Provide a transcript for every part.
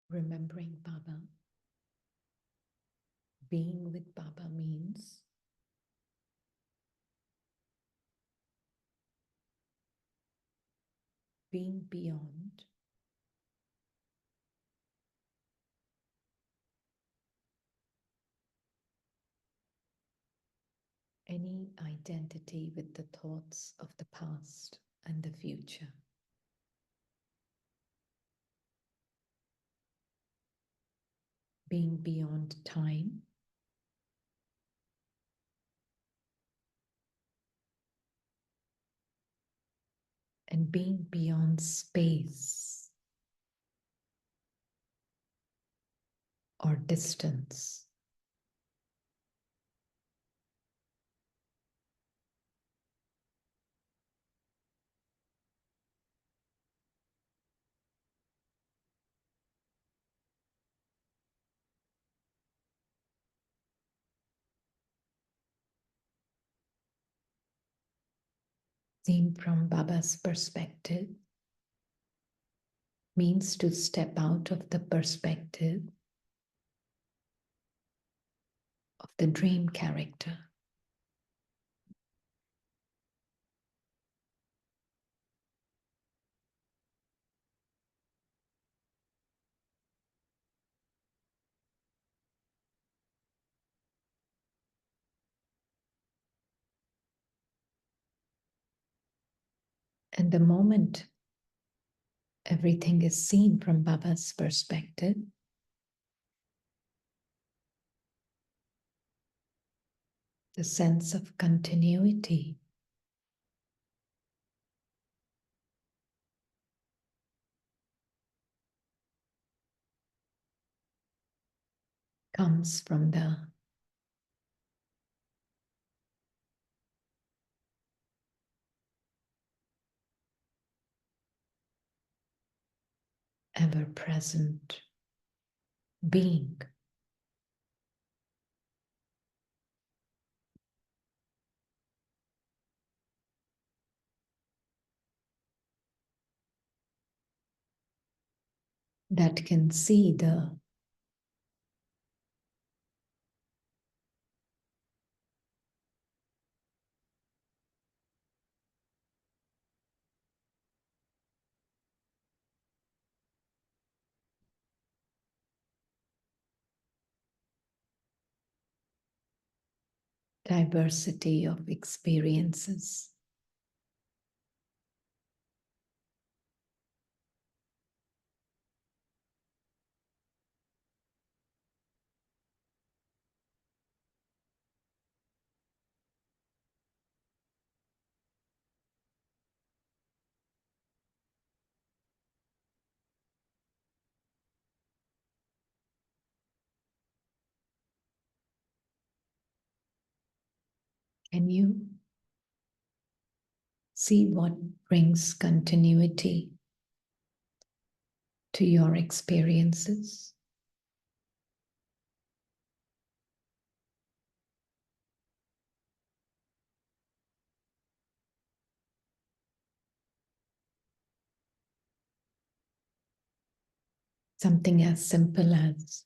remembering Baba. Being with Baba means being beyond any identity with the thoughts of the past and the future. Being beyond time and being beyond space or distance. Seen from Baba's perspective means to step out of the perspective of the dream character. And the moment everything is seen from Baba's perspective, the sense of continuity comes from the ever-present being. That can see the diversity of experiences. Can you see what brings continuity to your experiences? Something as simple as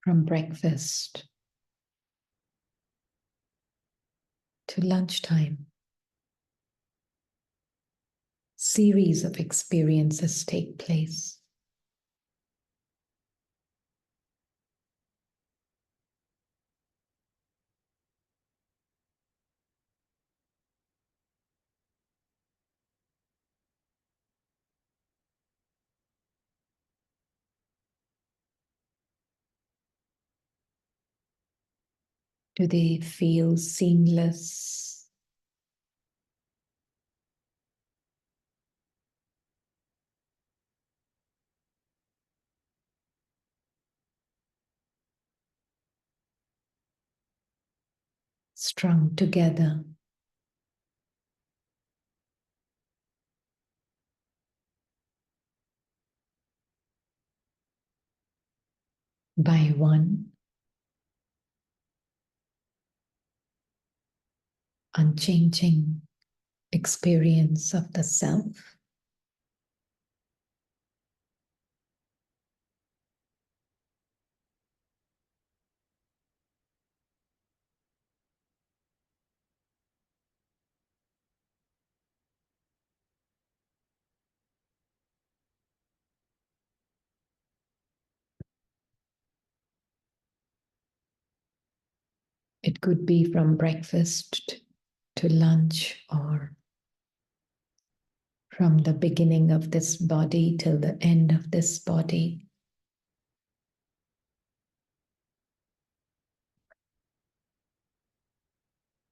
from breakfast to lunchtime, series of experiences take place. Do they feel seamless? Strung together? By one unchanging experience of the self. It could be from breakfast to lunch, or from the beginning of this body till the end of this body.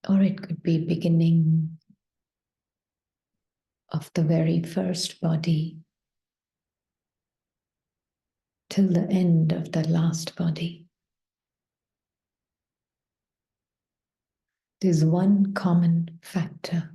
Or it could be beginning of the very first body till the end of the last body. There's one common factor.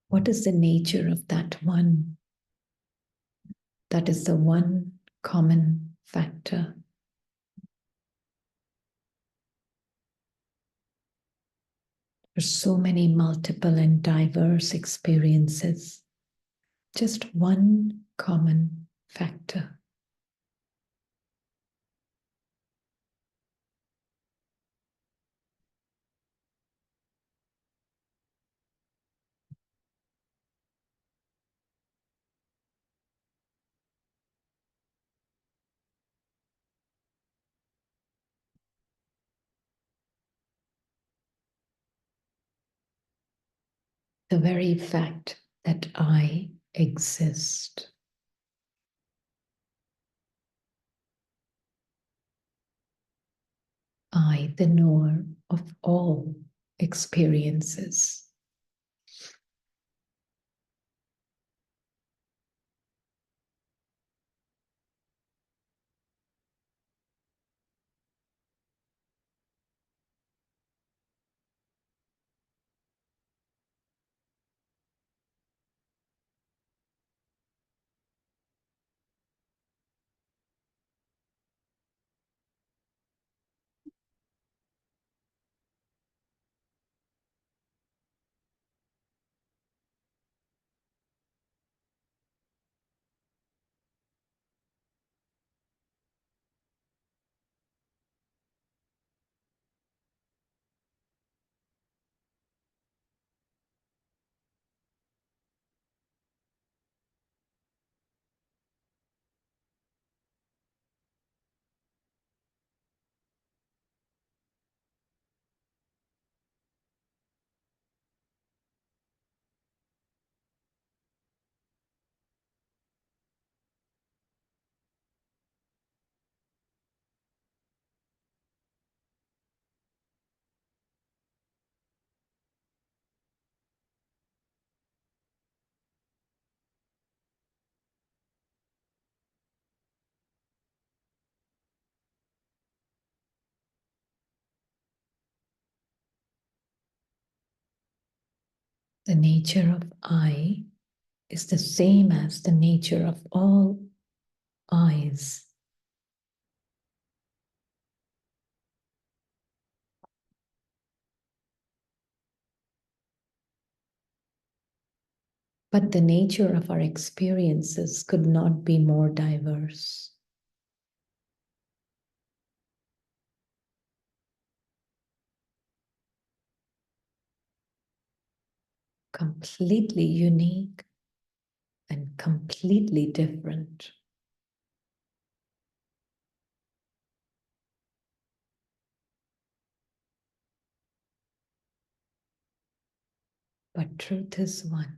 What is the nature of that one? That is the one common factor. There's so many multiple and diverse experiences. Just one common factor. The very fact that I exist. I, the knower of all experiences. The nature of I is the same as the nature of all eyes. But the nature of our experiences could not be more diverse. Completely unique and completely different. But truth is one.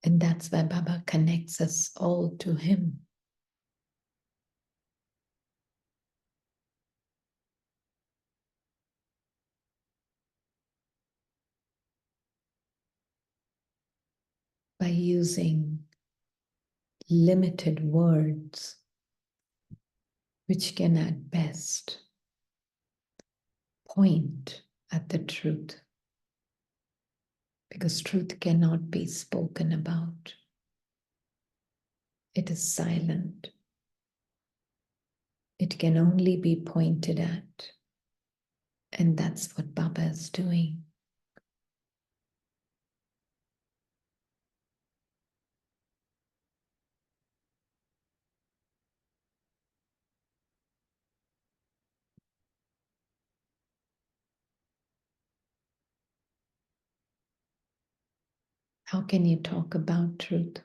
And that's why Baba connects us all to him. By using limited words, which can at best point at the truth, because truth cannot be spoken about. It is silent. It can only be pointed at. And that's what Baba is doing. How can you talk about truth?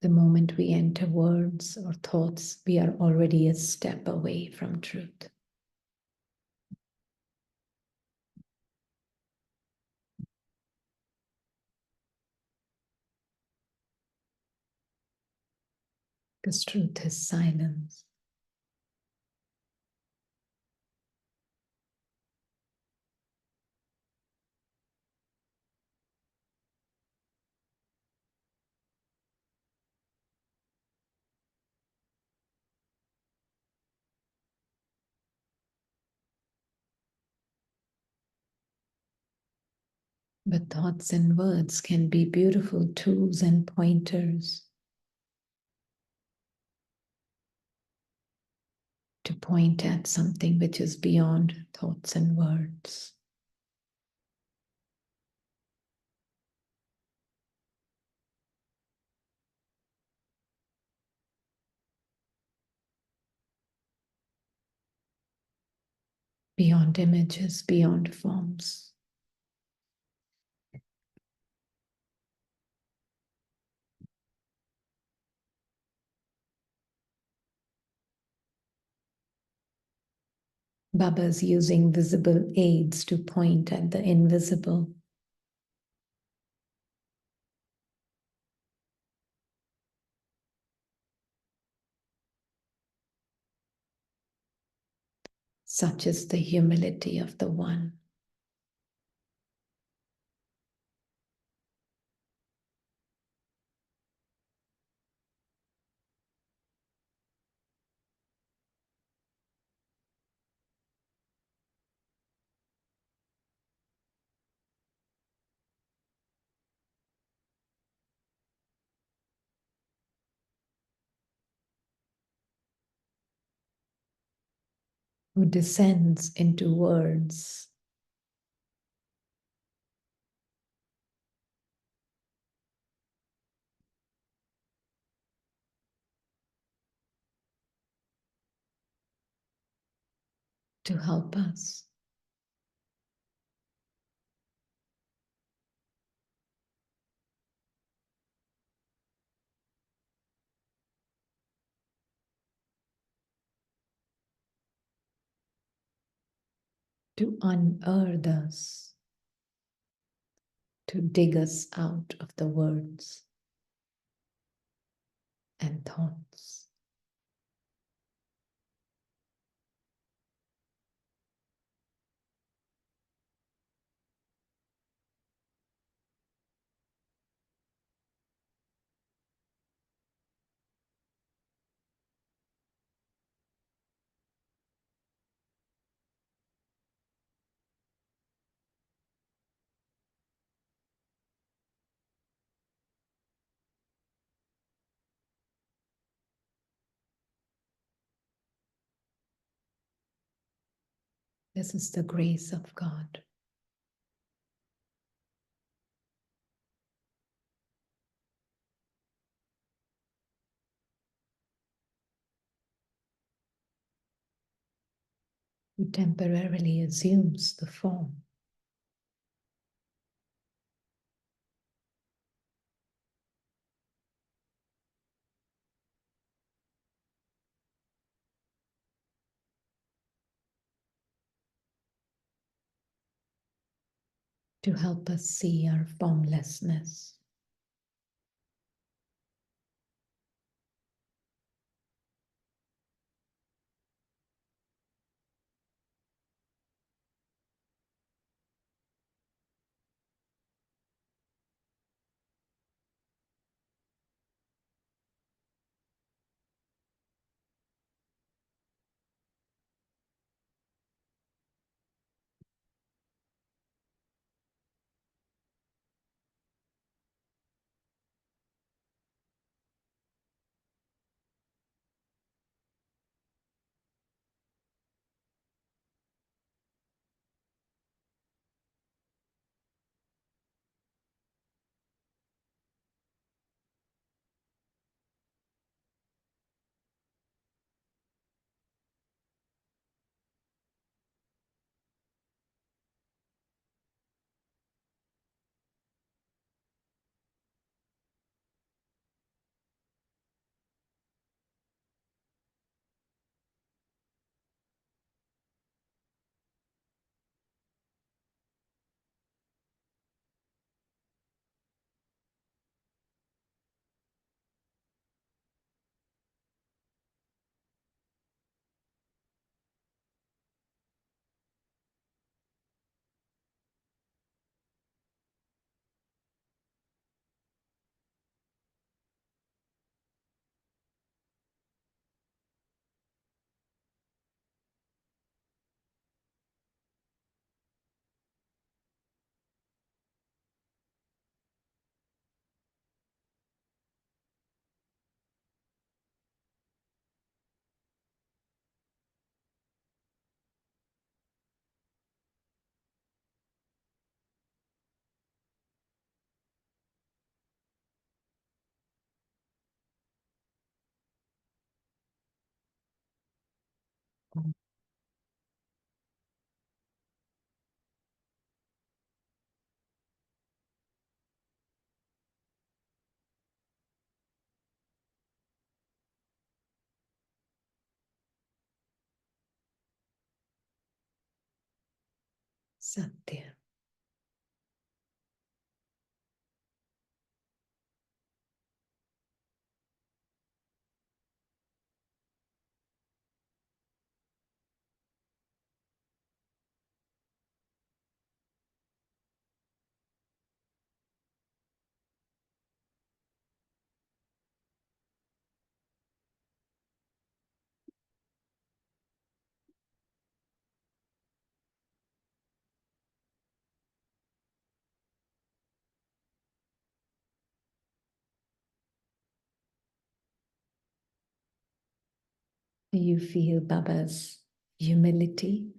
The moment we enter words or thoughts, we are already a step away from truth. Because truth is silence. But thoughts and words can be beautiful tools and pointers to point at something which is beyond thoughts and words. Beyond images, beyond forms. Baba's using visible aids to point at the invisible. Such is the humility of the One. Who descends into words to help us. To unearth us, to dig us out of the words and thoughts. This is the grace of God. Who temporarily assumes the form to help us see our formlessness. Satya. Do you feel Baba's humility?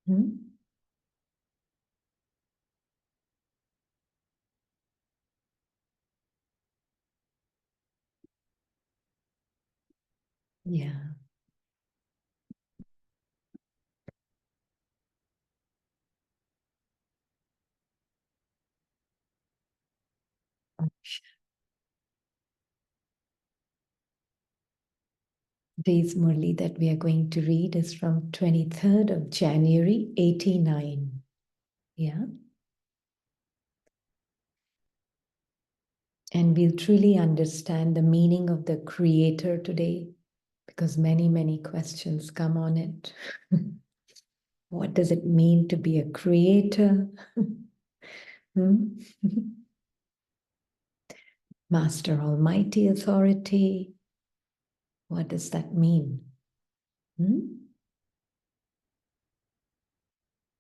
Hmm? Yeah. Today's Murli that we are going to read is from 23rd of January, 89. Yeah. And we'll truly understand the meaning of the Creator today because many, many questions come on it. What does it mean to be a creator? Hmm? Master Almighty Authority. What does that mean? Hmm?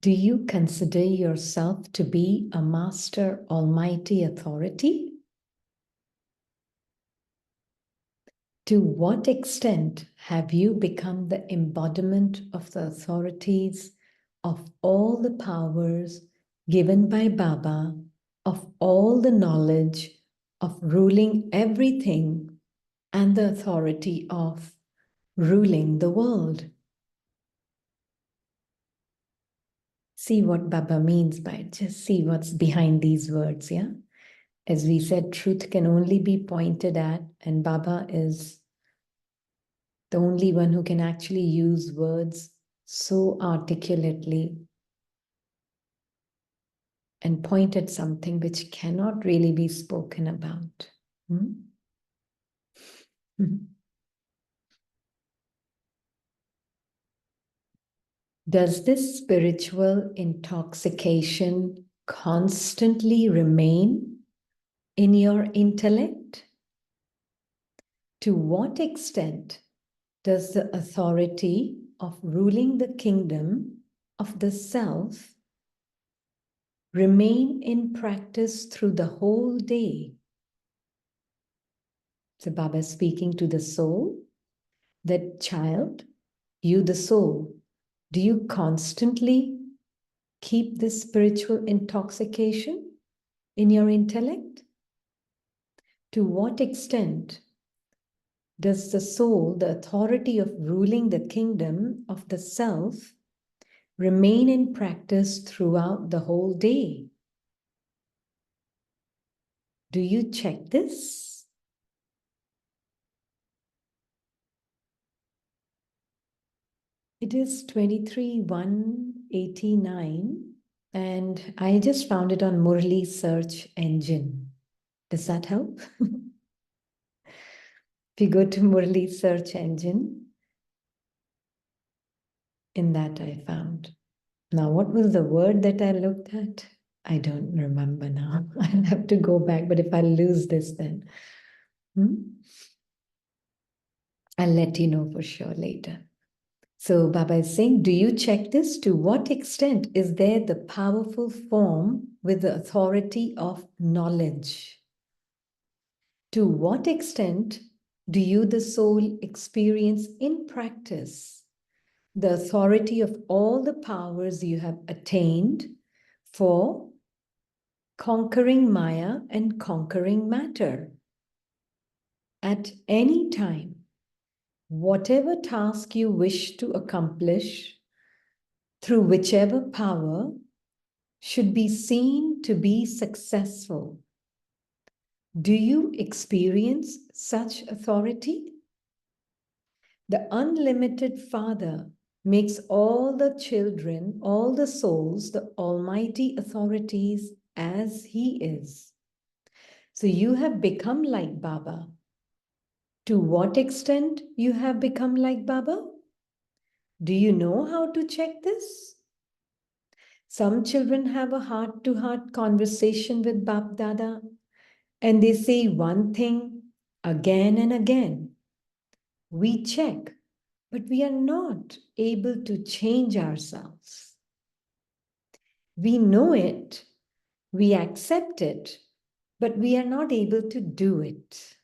Do you consider yourself to be a Master Almighty Authority? To what extent have you become the embodiment of the authorities of all the powers given by Baba, of all the knowledge of ruling everything and the authority of ruling the world? See what Baba means by it. Just see what's behind these words, yeah? As we said, truth can only be pointed at, and Baba is the only one who can actually use words so articulately and point at something which cannot really be spoken about. Does this spiritual intoxication constantly remain in your intellect? To what extent does the authority of ruling the kingdom of the self remain in practice through the whole day? So Baba is speaking to the soul, that child, you the soul, do you constantly keep this spiritual intoxication in your intellect? To what extent does the soul, the authority of ruling the kingdom of the self, remain in practice throughout the whole day? Do you check this? It is 23,189, and I just found it on Murli search engine. Does that help? If you go to Murli search engine, in that I found. Now, what was the word that I looked at? I don't remember now. I'll have to go back, but if I lose this, then I'll let you know for sure later. So Baba is saying, do you check this? To what extent is there the powerful form with the authority of knowledge? To what extent do you, the soul, experience in practice the authority of all the powers you have attained for conquering Maya and conquering matter? At any time, whatever task you wish to accomplish through whichever power should be seen to be successful. Do you experience such authority? The unlimited Father makes all the children, all the souls, the almighty authorities as He is. So you have become like Baba. To what extent you have become like Baba? Do you know how to check this? Some children have a heart-to-heart conversation with Bap Dada, and they say one thing again and again. We check, but we are not able to change ourselves. We know it, we accept it, but we are not able to do it.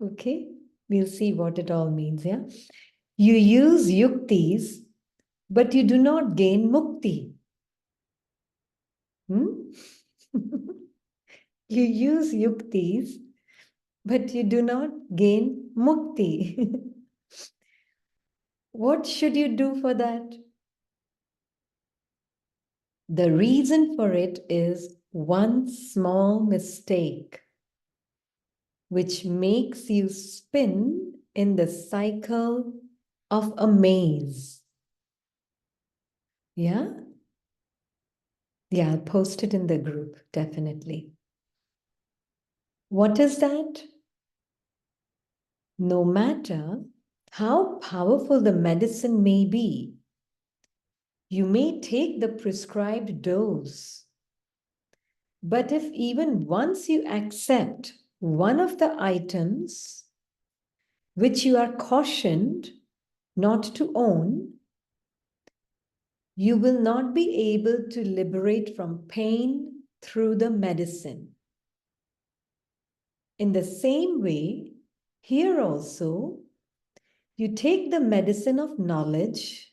Okay, we'll see what it all means, yeah? You use yuktis, but you do not gain mukti. You use yuktis, but you do not gain mukti. What should you do for that? The reason for it is one small mistake, which makes you spin in the cycle of a maze. Yeah? Yeah, I'll post it in the group, definitely. What is that? No matter how powerful the medicine may be, you may take the prescribed dose. But if even once you accept one of the items which you are cautioned not to own, you will not be able to liberate from pain through the medicine. In the same way, here also, you take the medicine of knowledge,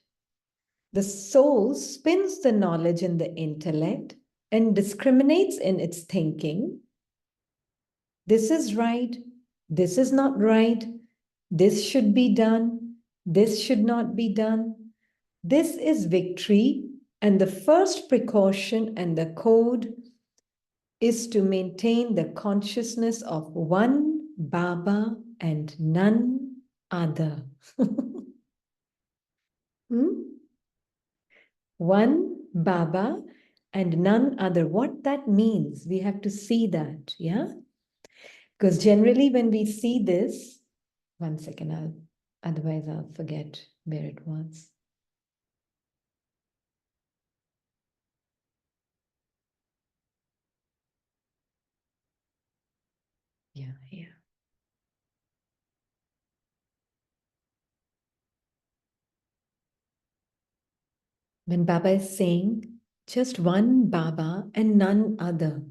the soul spins the knowledge in the intellect and discriminates in its thinking. This is right, this is not right, this should be done, this should not be done. This is victory, and the first precaution and the code is to maintain the consciousness of one Baba and none other. One Baba and none other. What that means, we have to see that, yeah? Because generally when we see this, one second, otherwise I'll forget where it was. Yeah, here. When Baba is saying, just one Baba and none other.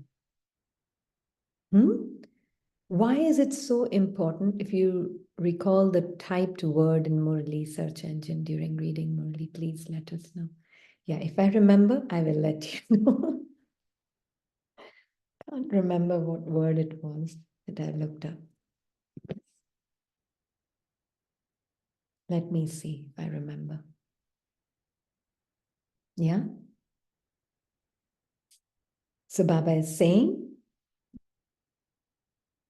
Why is it so important? If you recall the typed word in Murli search engine during reading Murli, please let us know. Yeah, if I remember, I will let you know. Can't remember what word it was that I looked up. Let me see if I remember. Yeah? So Baba is saying,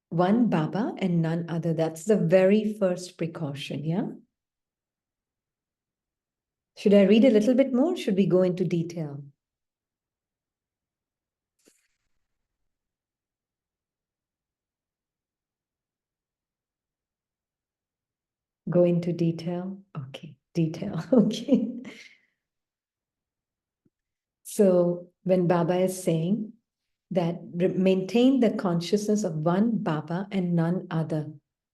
one Baba and none other. That's the very first precaution, yeah? Should I read a little bit more? Should we go into detail? Go into detail? Okay, detail, okay. So when Baba is saying that maintain the consciousness of one Baba and none other,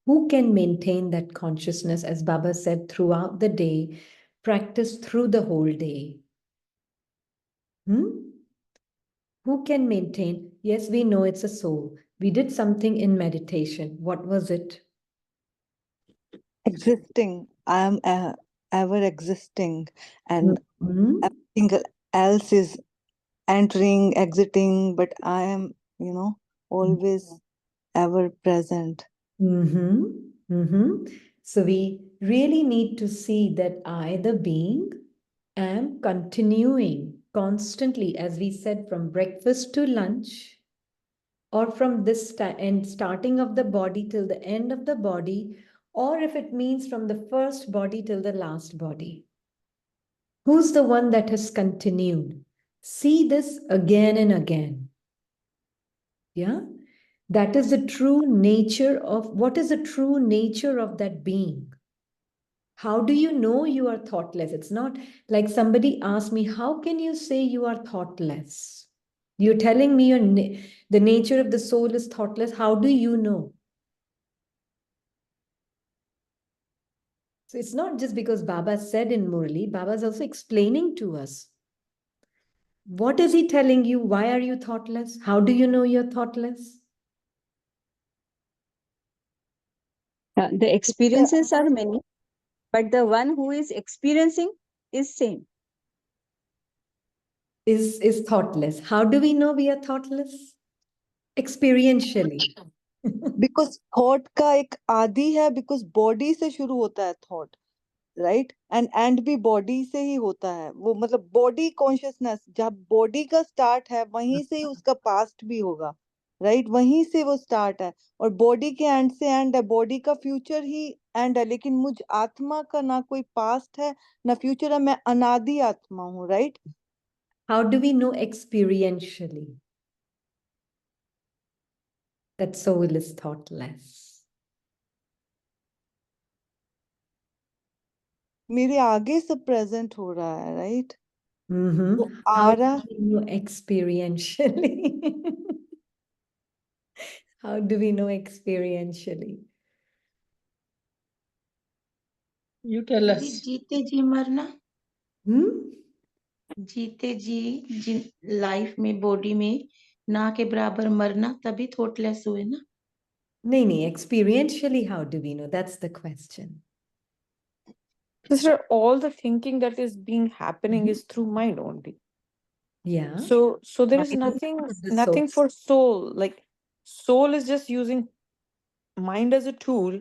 who can maintain that consciousness, as Baba said, throughout the day, practice through the whole day? Who can maintain? Yes, we know it's a soul. We did something in meditation. What was it? Existing. I am ever existing, and Mm-hmm. everything else is entering, exiting, but I am, always ever present. Mm-hmm. Mm-hmm. So we really need to see that I, the being, am continuing constantly, as we said, from breakfast to lunch, or from this end, starting of the body till the end of the body, or if it means from the first body till the last body. Who's the one that has continued? See this again and again. Yeah? That is the true nature of, what is the true nature of that being? How do you know you are thoughtless? It's not like somebody asked me, how can you say you are thoughtless? You're telling me the nature of the soul is thoughtless. How do you know? So it's not just because Baba said in Murli, Baba is also explaining to us. What is he telling you? Why are you thoughtless? How do you know you're thoughtless? The experiences are many, but the one who is experiencing is same. Is thoughtless. How do we know we are thoughtless? Experientially. Because thought का एक आदि है, because body से शुरू होता है thought, right, and भी body से ही होता है वो, मतलब बॉडी कॉन्शियसनेस जब बॉडी का स्टार्ट है वहीं से ही उसका पास्ट भी होगा, राइट, वहीं से वो स्टार्ट है, और बॉडी के एंड से एंड है, बॉडी का फ्यूचर ही एंड है, लेकिन मुझ आत्मा का ना कोई पास्ट है ना फ्यूचर है, मैं अनादि आत्मा हूँ, right. How do we know experientially that soul is thoughtless? मेरे आगे सब प्रेजेंट हो रहा है, राइट. तो How आ do रहा, we know experientially? How do we know experientially? You tell us. जीते जी मरना. जीते जी लाइफ में, बॉडी में ना के बराबर मरना, तभी थॉटलेस हुए ना. नहीं, experientially, how do we know? That's the question. Sister, all the thinking that is being happening is through mind only. Yeah. So there is Mind nothing is the soul. for soul. Like soul is just using mind as a tool,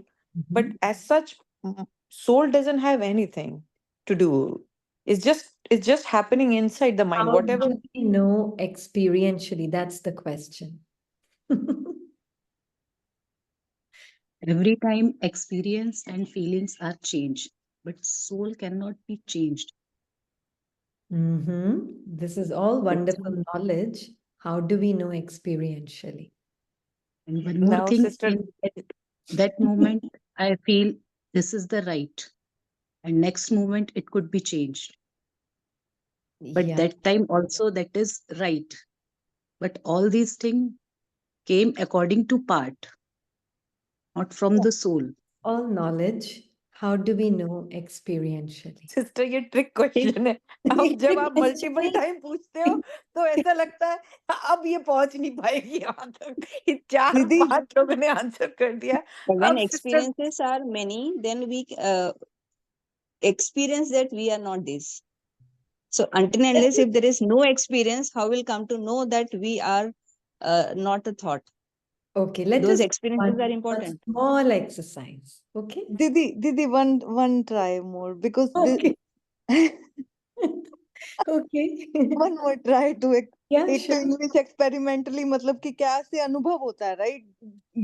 but as such, soul doesn't have anything to do. It's just happening inside the mind. How Whatever. do we know experientially? That's the question. Every time experience and feelings are changed, but soul cannot be changed. This is all wonderful knowledge. How do we know experientially? And one more Now, thing, sister, in that moment, I feel this is the right. And next moment, it could be changed. But Yeah, that time also, that is right. But all these things came according to part, not from the soul. all knowledge. How do we know experientially? Sister ये trick question है. अब जब आप multiple time पूछते हो तो ऐसा लगता है अब ये पहुंच नहीं पाएगी यहाँ तक. ये 4-5 लोगों ने आंसर कर दिया. But when अब sister experiences are many, then we experience that we are not this. So until and unless if there is no experience, how will come to know that we are not a thought? Okay, let Those us experiences are one important. small exercise. Okay. Didi, one try more because Okay. Okay. one more try to Yeah, एक तो sure. English experimentally मतलब कि कैसे अनुभव होता है right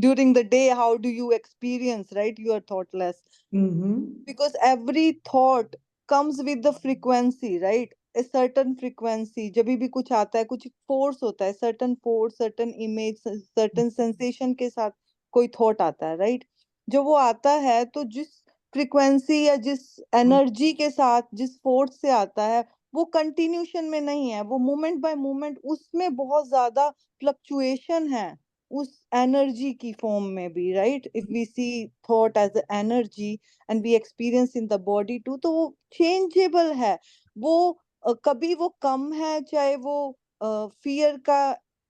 during the day how do you experience right you are thoughtless Mm-hmm. because every thought comes with the frequency right a certain frequency जब भी कुछ आता है कुछ force होता है certain force certain image certain sensation के साथ कोई thought आता है right जब वो आता है तो जिस frequency या जिस energy के साथ जिस force से आता है वो continuation में नहीं है वो moment by moment उसमें बहुत ज्यादा fluctuation है उस energy की form में भी right if we see thought as an energy and we experience in the body too तो वो changeable है वो कभी वो कम है चाहे वो fear का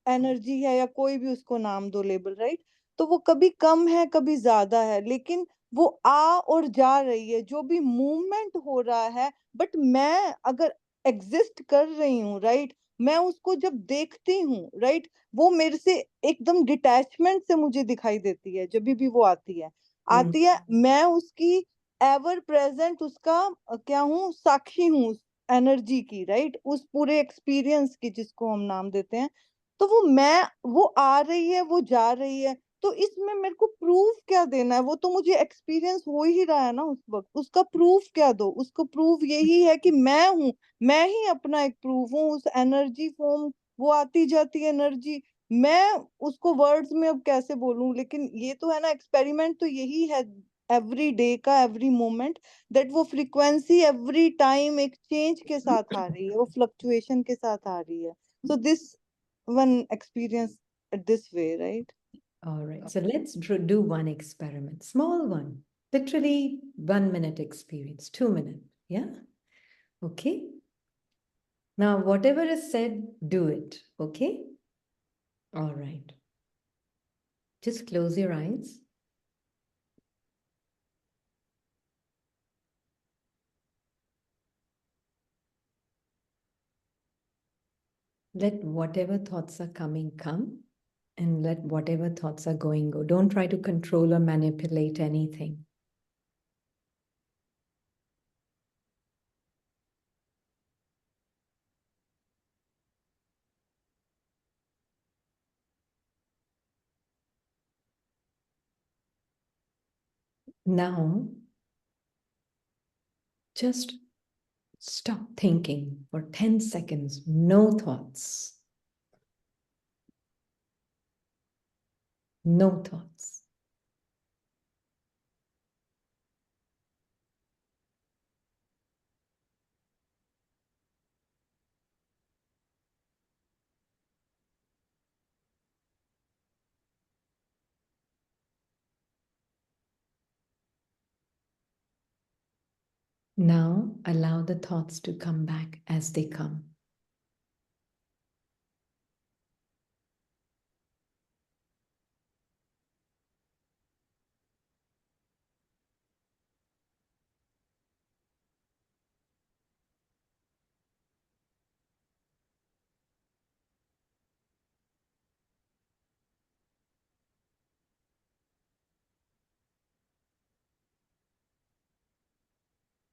energy है या कोई भी उसको नाम दो लेबल राइट तो वो कभी कम है कभी ज्यादा है लेकिन वो आ और जा रही है जो भी मूवमेंट हो रहा है बट मैं अगर एग्जिस्ट कर रही हूँ राइट मैं उसको जब देखती हूँ राइट वो मेरे से एकदम डिटैचमेंट से मुझे दिखाई देती है जब भी वो आती है मैं उसकी एवर प्रेजेंट उसका क्या हूँ साक्षी हूँ उस एनर्जी की राइट उस पूरे एक्सपीरियंस की जिसको हम नाम देते हैं तो वो आ रही है वो जा रही है तो इसमें मेरे को प्रूफ क्या देना है वो तो मुझे एक्सपीरियंस हो ही रहा है ना उस वक्त उसका प्रूफ क्या दो उसको प्रूफ यही है कि मैं हूँ मैं ही अपना एक प्रूफ हूँ उस एनर्जी फॉर्म वो आती जाती एनर्जी मैं उसको वर्ड्स में अब कैसे बोलूं लेकिन ये तो है ना एक्सपेरिमेंट तो यही है एवरी डे का एवरी मोमेंट दैट वो फ्रीक्वेंसी एवरी टाइम एक चेंज के साथ आ रही है वो फ्लक्चुएशन के साथ आ रही है so this one experience this way right All right. So let's do one experiment, small one, literally 1 minute experience, 2 minute. Yeah. Okay. Now, whatever is said, do it. Okay. All right. Just close your eyes. Let whatever thoughts are coming come, and let whatever thoughts are going go. Don't try to control or manipulate anything. Now, just stop thinking for 10 seconds. No thoughts. No thoughts. Now allow the thoughts to come back as they come.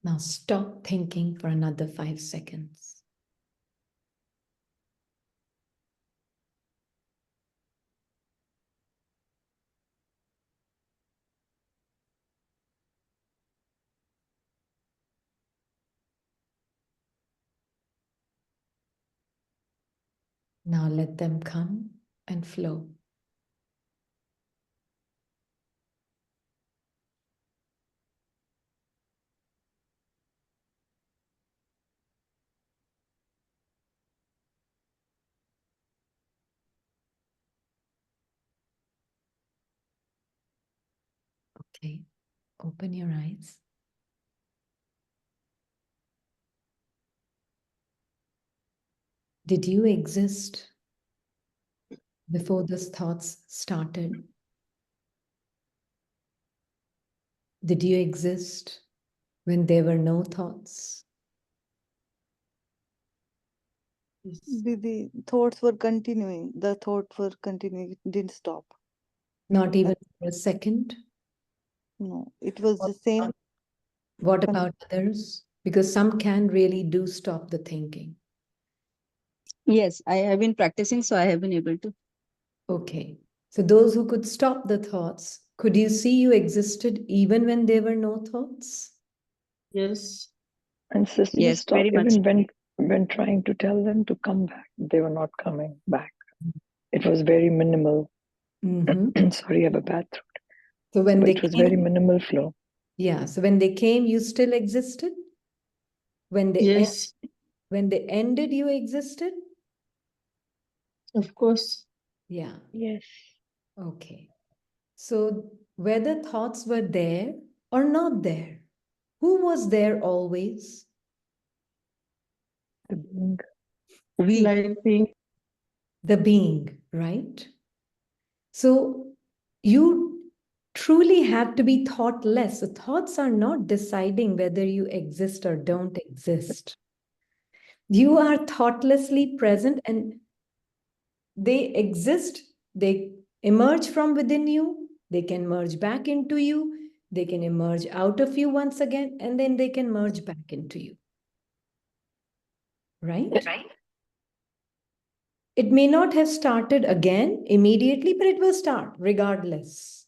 Now stop thinking for another 5 seconds. Now let them come and flow. Okay, open your eyes. Did you exist before those thoughts started? Did you exist when there were no thoughts? The thoughts were continuing. The thoughts were continuing. It didn't stop. Not even for a second? No, it was the same. What about others? Because some can really do stop the thinking. Yes, I have been practicing, so I have been able to. Okay. So those who could stop the thoughts, could you see you existed even when there were no thoughts? Yes. And sister, Yes, stop very much. even when trying to tell them to come back, they were not coming back. It was very minimal. Sorry, I have a bad throat. So when But they it was came, very minimal flow. yeah. So when they came, you still existed. When they Yes, when they ended, you existed. of course. Yeah. Yes. Okay. So whether thoughts were there or not there, who was there always? The being. We. Light being. The being, right? So you truly have to be thoughtless. So thoughts are not deciding whether you exist or don't exist. You are thoughtlessly present and they exist. They emerge from within you. They can merge back into you. They can emerge out of you once again, and then they can merge back into you. Right? It may not have started again immediately, but it will start regardless.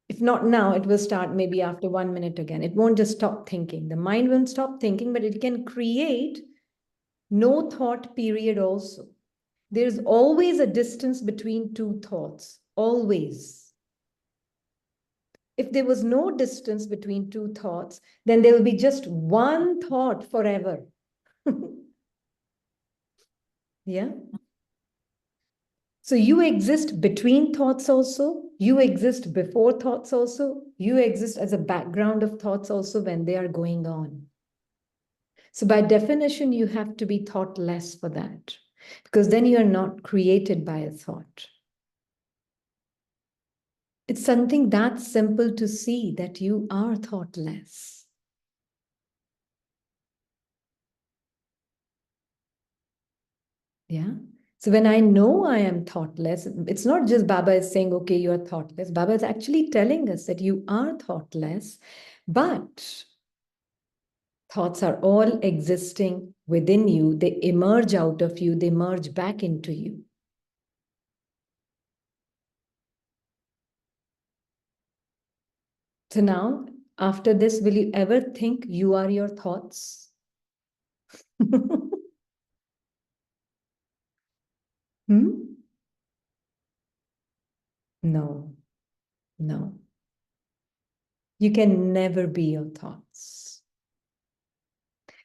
If not now, it will start maybe after 1 minute again. It won't just stop thinking. The mind won't stop thinking, but it can create no thought period also. There's always a distance between two thoughts, always. If there was no distance between two thoughts, then there will be just one thought forever. Yeah. So you exist between thoughts also. You exist before thoughts also. You exist as a background of thoughts also when they are going on. So by definition, you have to be thoughtless for that, because then you are not created by a thought. It's something that simple to see that you are thoughtless. Yeah. So when I know I am thoughtless, it's not just Baba is saying, okay, you are thoughtless. Baba is actually telling us that you are thoughtless, but thoughts are all existing within you. They emerge out of you. They merge back into you. So now, after this, will you ever think you are your thoughts? No, no. You can never be your thoughts.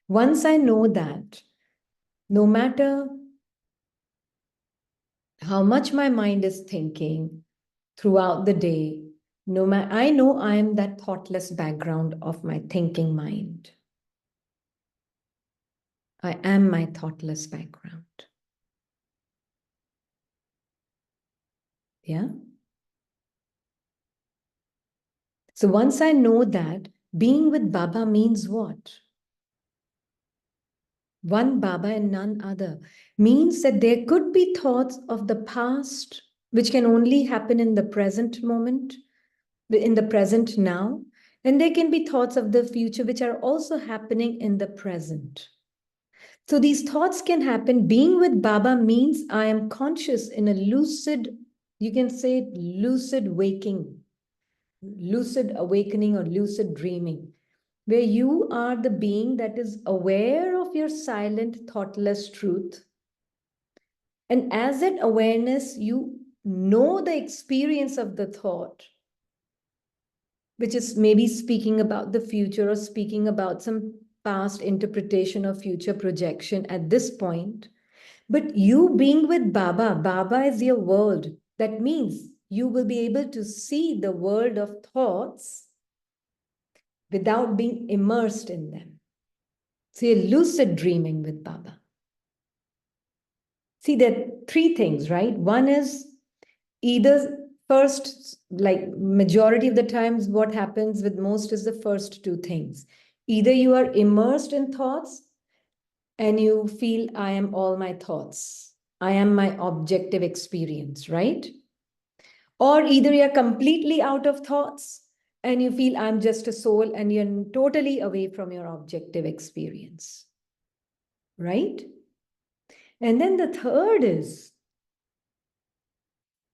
Once I know that, no matter how much my mind is thinking throughout the day, I know I am that thoughtless background of my thinking mind. I am my thoughtless background. Yeah. So once I know that, being with Baba means what? One Baba and none other, means that there could be thoughts of the past, which can only happen in the present moment, in the present now. And there can be thoughts of the future which are also happening in the present. So these thoughts can happen. Being with Baba means I am conscious in a lucid, you can say lucid waking, lucid awakening or lucid dreaming, where you are the being that is aware of your silent, thoughtless truth. And as that awareness, you know the experience of the thought, which is maybe speaking about the future or speaking about some past interpretation or future projection at this point. But you being with Baba, Baba is your world. That means you will be able to see the world of thoughts without being immersed in them. So you're lucid dreaming with Baba. See, there are three things, right? One is either first, like majority of the times, what happens with most is the first two things. Either you are immersed in thoughts and you feel, I am all my thoughts. I am my objective experience, right? Or either you're completely out of thoughts and you feel, I'm just a soul, and you're totally away from your objective experience, right? And then the third is,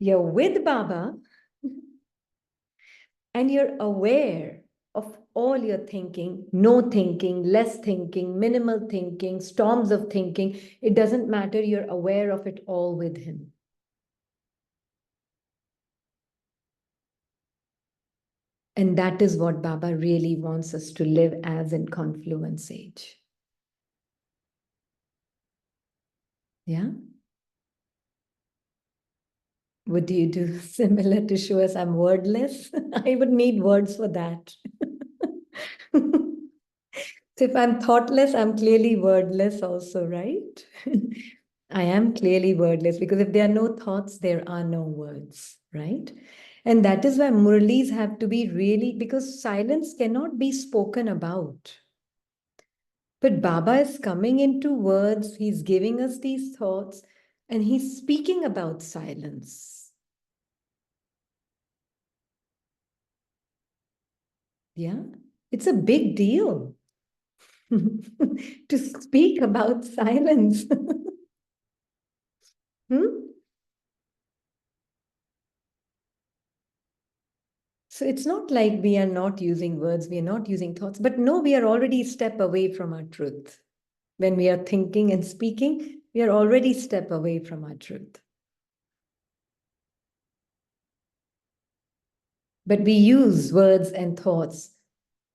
you're with Baba and you're aware of all your thinking, no thinking, less thinking, minimal thinking, storms of thinking. It doesn't matter, you're aware of it all with him. And that is what Baba really wants us to live as in Confluence Age. Yeah? Would you do similar to show us I'm wordless? I would need words for that. So if I'm thoughtless, I'm clearly wordless also, right? I am clearly wordless because if there are no thoughts, there are no words, right? And that is why Murlis have to be really, because silence cannot be spoken about. But Baba is coming into words, he's giving us these thoughts, and he's speaking about silence. Yeah, it's a big deal to speak about silence. So it's not like we are not using words, we are not using thoughts, but no, we are already a step away from our truth. When we are thinking and speaking, we are already a step away from our truth. But we use words and thoughts.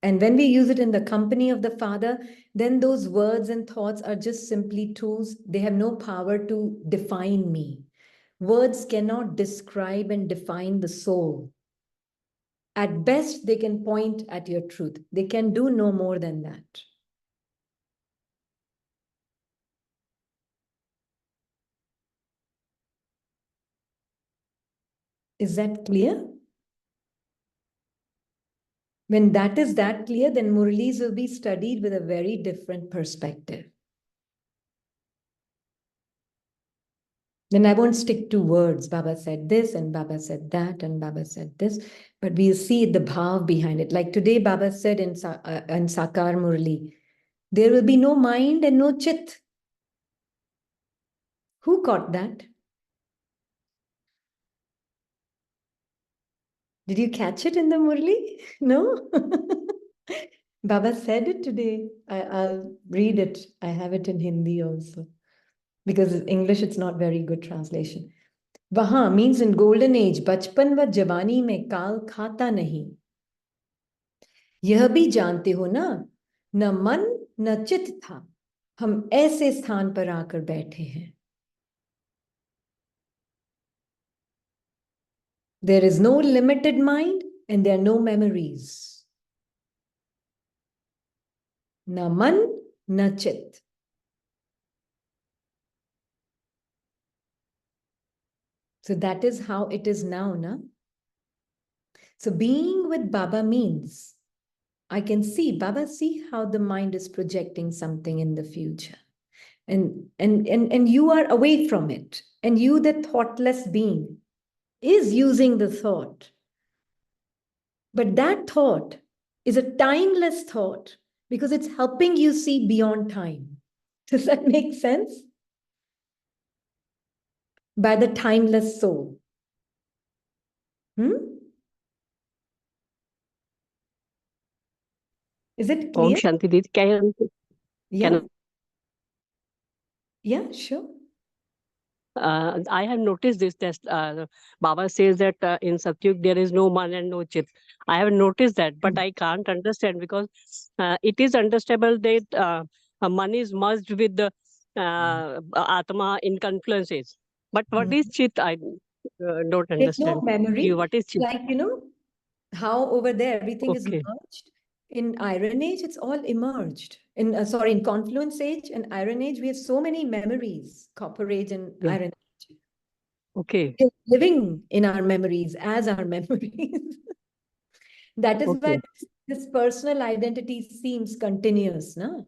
And when we use it in the company of the Father, then those words and thoughts are just simply tools. They have no power to define me. Words cannot describe and define the soul. At best, they can point at your truth. They can do no more than that. Is that clear? When that is that clear, then Murlis will be studied with a very different perspective. Then I won't stick to words. Baba said this, and Baba said that, and Baba said this. But we'll see the bhav behind it. Like today, Baba said in Sakar Murli, there will be no mind and no chit. Who caught that? Did you catch it in the Murli? No? Baba said it today. I'll read it. I have it in Hindi also. Because in English, it's not very good translation. Vaha means in golden age, बचपन व जवानी में काल खाता नहीं. यह भी जानते हो ना, न मन न चित था. हम ऐसे स्थान पर आकर बैठे हैं. There is no limited mind and there are no memories. Na man, na chit. So that is how it is now, na? So being with Baba means I can see, Baba, see how the mind is projecting something in the future. And you are away from it. And you, the thoughtless being, is using the thought. But that thought is a timeless thought because it's helping you see beyond time. Does that make sense? By the timeless soul. Is it Om clear? Shanti Didi, Yeah. Yeah, sure. I have noticed this that Baba says that in Satyug there is no man and no chit. I have noticed that, but I can't understand because it is understandable that man is merged with the Atma in confluences. But what is chit? I don't There's no understand. memory. What is chit? Like, how over there everything is Okay. merged. In Iron Age, it's all emerged. In Confluence Age and Iron Age, we have so many memories, Copper Age and Yeah. Iron Age. Okay. We're living in our memories as our memories. That is why this personal identity seems continuous, no?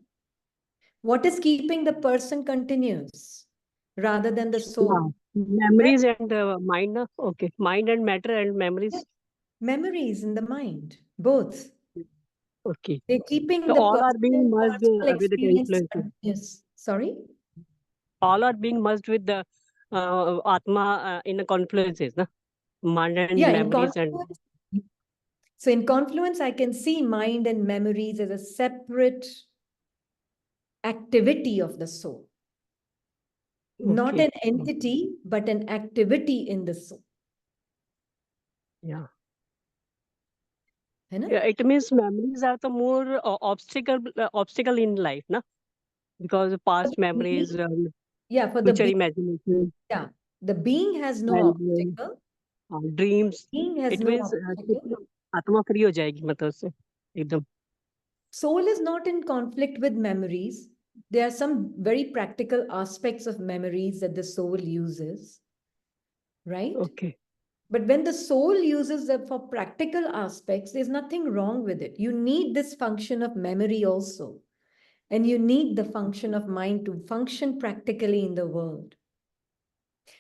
What is keeping the person continuous rather than the soul? Memories and mind. Okay. Mind and matter and memories. Memories in the mind, both. Okay. They're keeping So the all are being merged personal with the experience influences. continuous. Sorry? All are being merged with the Atma in the confluences, na? Mind and Yeah, in memories and confluence. So in confluence, I can see mind and memories as a separate activity of the soul. Not an entity, but an activity in the soul. Yeah. Hai na? Yeah, it means memories are the more obstacle in life, na? Because past memories, Yeah, for the future being, imagination, yeah, the being has no and obstacle. dreams. Being has It no means obstacle. आत्मा free हो जाएगी मतलब से एकदम. Soul is not in conflict with memories. There are some very practical aspects of memories that the soul uses, right? Okay. But when the soul uses them for practical aspects, there's nothing wrong with it. You need this function of memory also. And you need the function of mind to function practically in the world.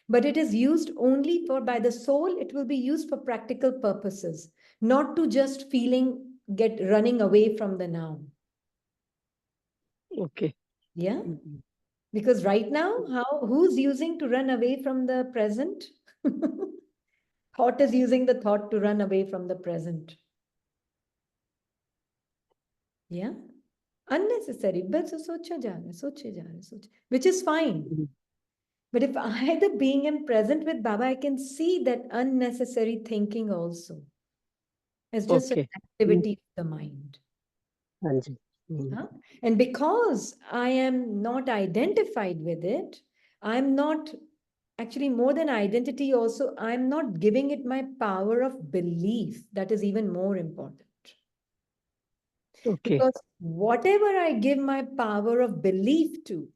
But it is used only by the soul, it will be used for practical purposes, not to just running away from the now. Okay. Yeah. Because right now, who's using to run away from the present? Thought is using the thought to run away from the present. Yeah. Unnecessary. But which is fine. But if I, the being, am present with Baba, I can see that unnecessary thinking also as just an activity of the mind. Huh? And because I am not identified with it, I'm not, actually more than identity also, I'm not giving it my power of belief. That is even more important. Okay. Because whatever I give my power of belief to,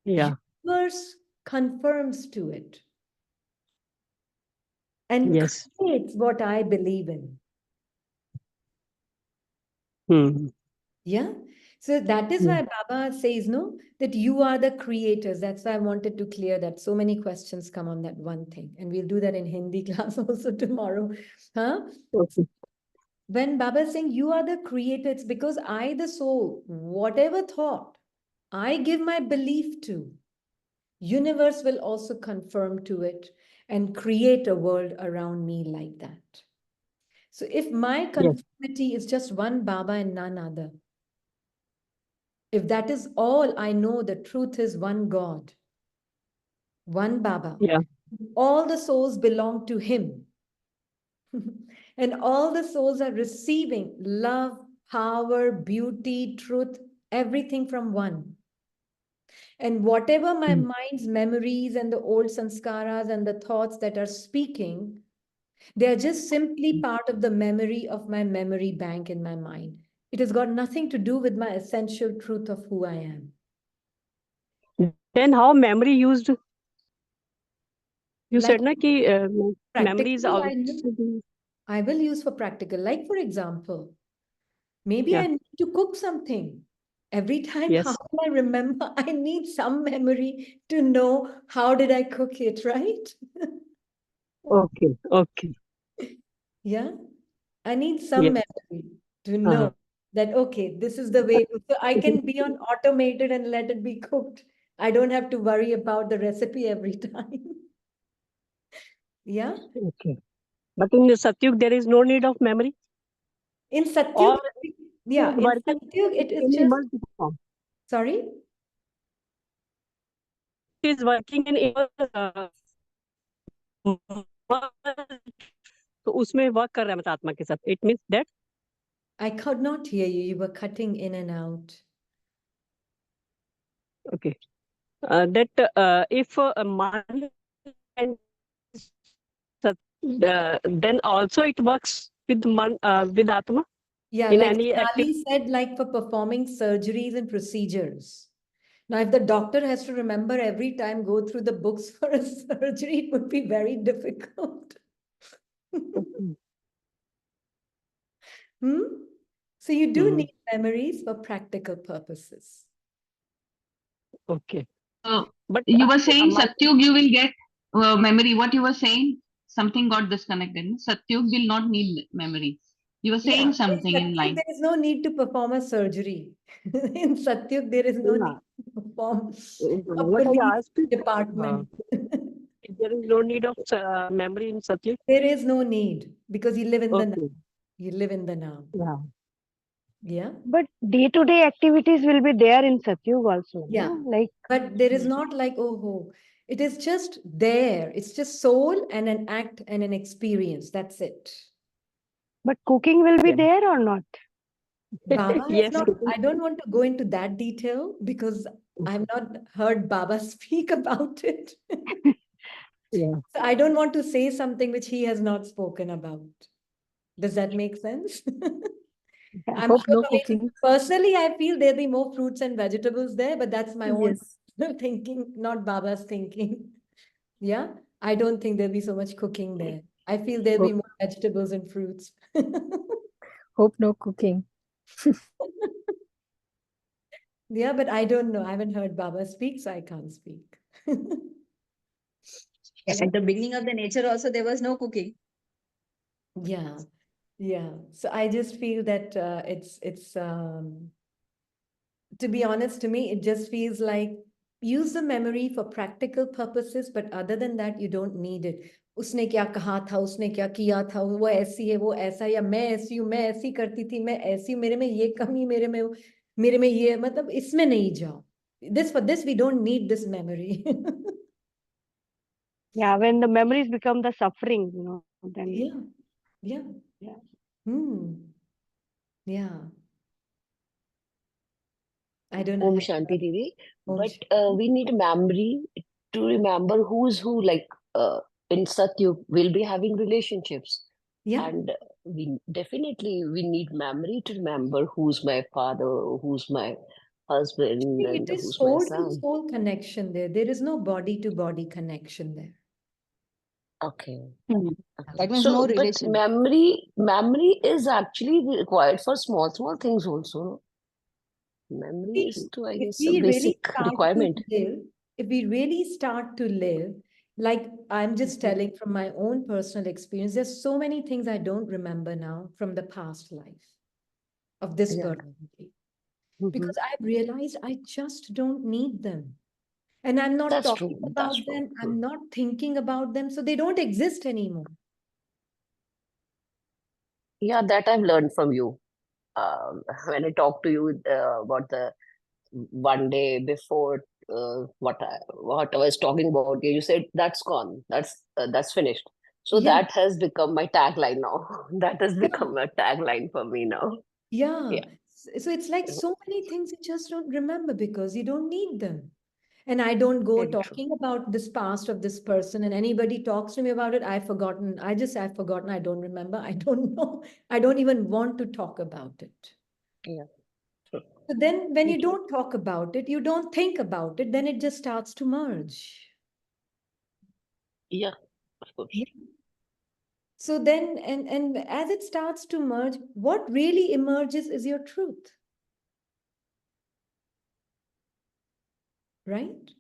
Yeah. universe confirms to it and creates what I believe in. Yeah. So that is why Baba says, no, that you are the creators. That's why I wanted to clear that. So many questions come on that one thing. And we'll do that in Hindi class also tomorrow. Huh? Okay. When Baba is saying you are the creator, it's because I, the soul, whatever thought I give my belief to, universe will also confirm to it and create a world around me like that. So if my conformity is just one Baba and none other, if that is all I know, the truth is one God, one Baba. Yeah. All the souls belong to him. And all the souls are receiving love, power, beauty, truth, everything from one. And whatever my mind's memories and the old sanskaras and the thoughts that are speaking, they are just simply part of the memory of my memory bank in my mind. It has got nothing to do with my essential truth of who I am. Then how memory used? You Like said na ki memory is practically, I will use for practical. Like for example, maybe I need to cook something. Every time, how do I remember? I need some memory to know how did I cook it, right? Okay. Okay. Yeah. I need some Yes. memory to know that, okay, this is the way. So I can be on automated and let it be cooked. I don't have to worry about the recipe every time. Yeah. Okay. But in the Satyug, there is no need of memory. In Satyug, Or yeah, is in working Satyug, it is in just, immersed form. sorry? It is working in तो उसमें work कर रहा है मतलब आत्मा के साथ. It means that I could not hear you. You were cutting in and out. okay. That if mind and then also it works with with Atma Yeah, in like any Sonali activity. said, like for performing surgeries and procedures. Now, if the doctor has to remember every time, go through the books for a surgery, it would be very difficult. So you do need memories for practical purposes. Okay. But you were saying Satyug, you will get memory. What you were saying, something got disconnected. Satyug will not need memory. You were saying something in Satyug, line. there is no need to perform a surgery. In Satyug, there is no need to perform a What I police asked is, department. there is no need of memory in Satyug. There is no need because you live in the now. Okay. You live in the now. Yeah. Yeah. But day-to-day activities will be there in Satyug also. Yeah. No? Like, But there is not like, oh, it is just there. It's just soul and an act and an experience. That's it. but cooking will be there or not? Baba has Yes. not, I don't want to go into that detail because I've not heard Baba speak about it. Yeah. So I don't want to say something which he has not spoken about. Does that make sense? I'm Hope sure no maybe cooking. personally, I feel there'll be more fruits and vegetables there, but that's my own Yes. thinking, not Baba's thinking. Yeah, I don't think there'll be so much cooking there. I feel there'll be more vegetables and fruits. Hope no cooking. Yeah, but I don't know. I haven't heard Baba speak, so I can't speak. At the beginning of the nature also, there was no cooking. Yeah, yeah. So I just feel that to be honest, to me, it just feels like use the memory for practical purposes, but other than that, you don't need it. उसने क्या कहा था, उसने क्या किया था, वो ऐसी है, वो ऐसा, या मैं ऐसी हूँ, मैं ऐसी करती थी, मैं ऐसी हूँ, मेरे में ये कमी, मेरे में ये, मतलब इसमें नहीं जाओ. For this, we don't need this memory. Yeah, when the memories become the suffering, then. Yeah. Yeah. I don't know. Om Shanti Didi. But we need memory to remember who's who. Like in Satyug, we'll be having relationships. Yeah. And we need memory to remember who's my father, who's my husband, and It is who's my soul to son. soul connection there. There is no body to body connection there. Okay. That means So, no but relation. memory is actually required for small things also. Memory is to, I guess, a basic requirement. If we really start to live, like I'm just telling from my own personal experience, there's so many things I don't remember now from the past life of this birth. Because I've realized I just don't need them. And I'm not talking about them. I'm not thinking about them. So they don't exist anymore. Yeah, that I've learned from you. When I talked to you about the one day before what I was talking about, you said that's gone, that's finished. So that has become my tagline now. That has become a tagline for me now. Yeah. So it's like so many things you just don't remember because you don't need them. And I don't go talking about this past of this person, and anybody talks to me about it, I've forgotten. I've forgotten. I don't remember. I don't know. I don't even want to talk about it. Yeah. So then when you don't talk about it, you don't think about it, then it just starts to merge. Yeah, of course. So then, and as it starts to merge, what really emerges is your truth. Right?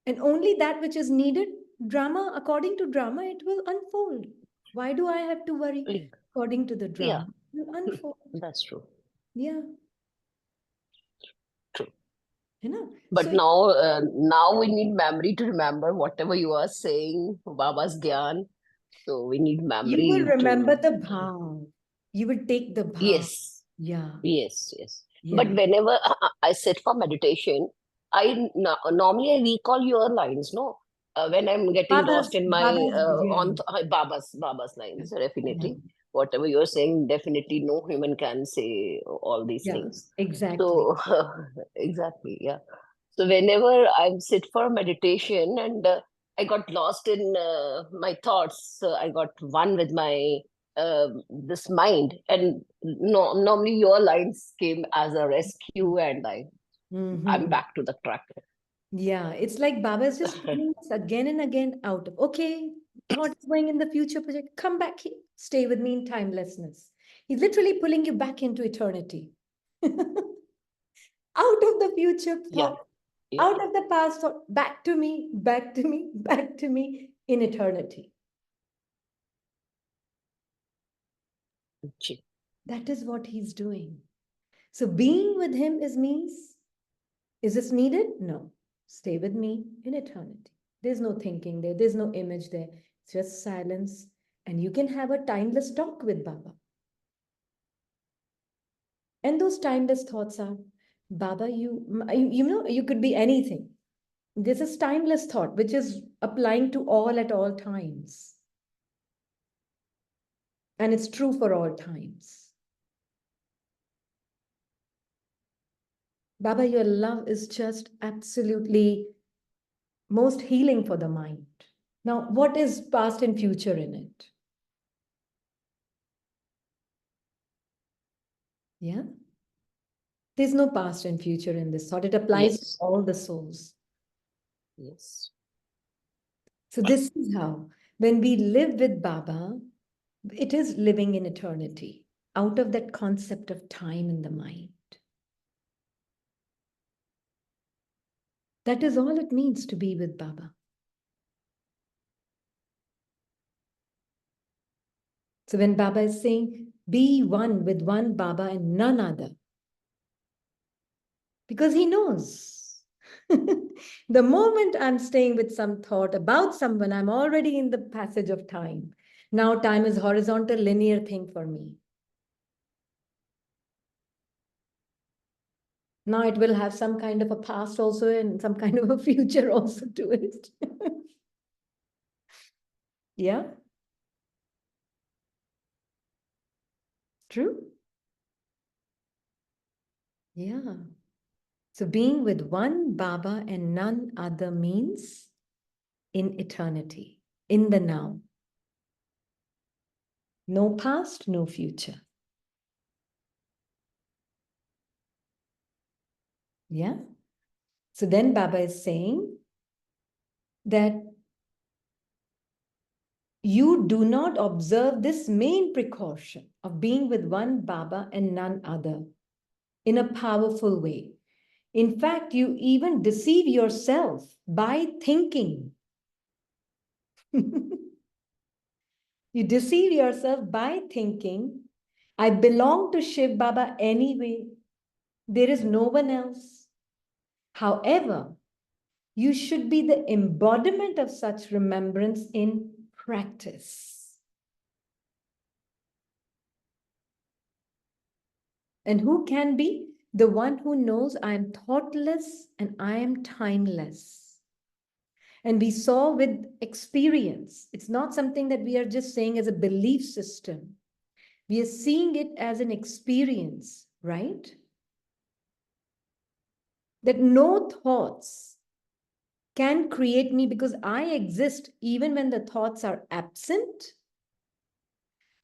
And only that which is needed, drama, according to drama, it will unfold. Why do I have to worry? according to the Yeah. drama, will unfold. That's true. Yeah. True. You know, But so now we need memory to remember whatever you are saying, Baba's Gyan. So we need you will memory remember to. the bhav. You will take the bhav. Yes. Yeah. Yes. Yes. Yeah. But whenever I sit for meditation, normally I recall your lines. No, when I'm getting lost in my Baba's Baba's lines, yeah. definitely. Whatever you're saying, definitely no human can say all these Yeah, things. exactly. So exactly, yeah. So whenever I sit for meditation and I got lost in my thoughts, I got one with my this mind, and normally your lines came as a rescue, and I'm back to the track. Yeah, it's like Baba is just pulling us again and again out of, okay, thoughts going in the future project, come back here, stay with me in timelessness. He's literally pulling you back into eternity. Out of the future thought, out of the past thought, back to me, back to me, back to me in eternity. That is what he's doing. So being with him means, is this needed? No. Stay with me in eternity. There's no thinking there. There's no image there. It's just silence. And you can have a timeless talk with Baba. And those timeless thoughts are, Baba, you could be anything. This is timeless thought, which is applying to all at all times. And it's true for all times. Baba, your love is just absolutely most healing for the mind. Now, what is past and future in it? Yeah? There's no past and future in this thought. It applies to all the souls. Yes. So this is how, when we live with Baba, it is living in eternity, out of that concept of time in the mind. That is all it means to be with Baba. So when Baba is saying, be one with one Baba and none other, because he knows. The moment I'm staying with some thought about someone, I'm already in the passage of time. Now time is horizontal, linear thing for me. Now it will have some kind of a past also and some kind of a future also to it. Yeah? True? Yeah. So being with one Baba and none other means in eternity, in the now. No past, no future. Yeah? So then Baba is saying that you do not observe this main precaution of being with one Baba and none other in a powerful way. In fact, you even deceive yourself by thinking. You deceive yourself by thinking, I belong to Shiv Baba anyway. There is no one else. However, you should be the embodiment of such remembrance in practice. And who can be? The one who knows I am thoughtless and I am timeless. And we saw with experience, it's not something that we are just saying as a belief system. We are seeing it as an experience, right? That no thoughts can create me because I exist even when the thoughts are absent.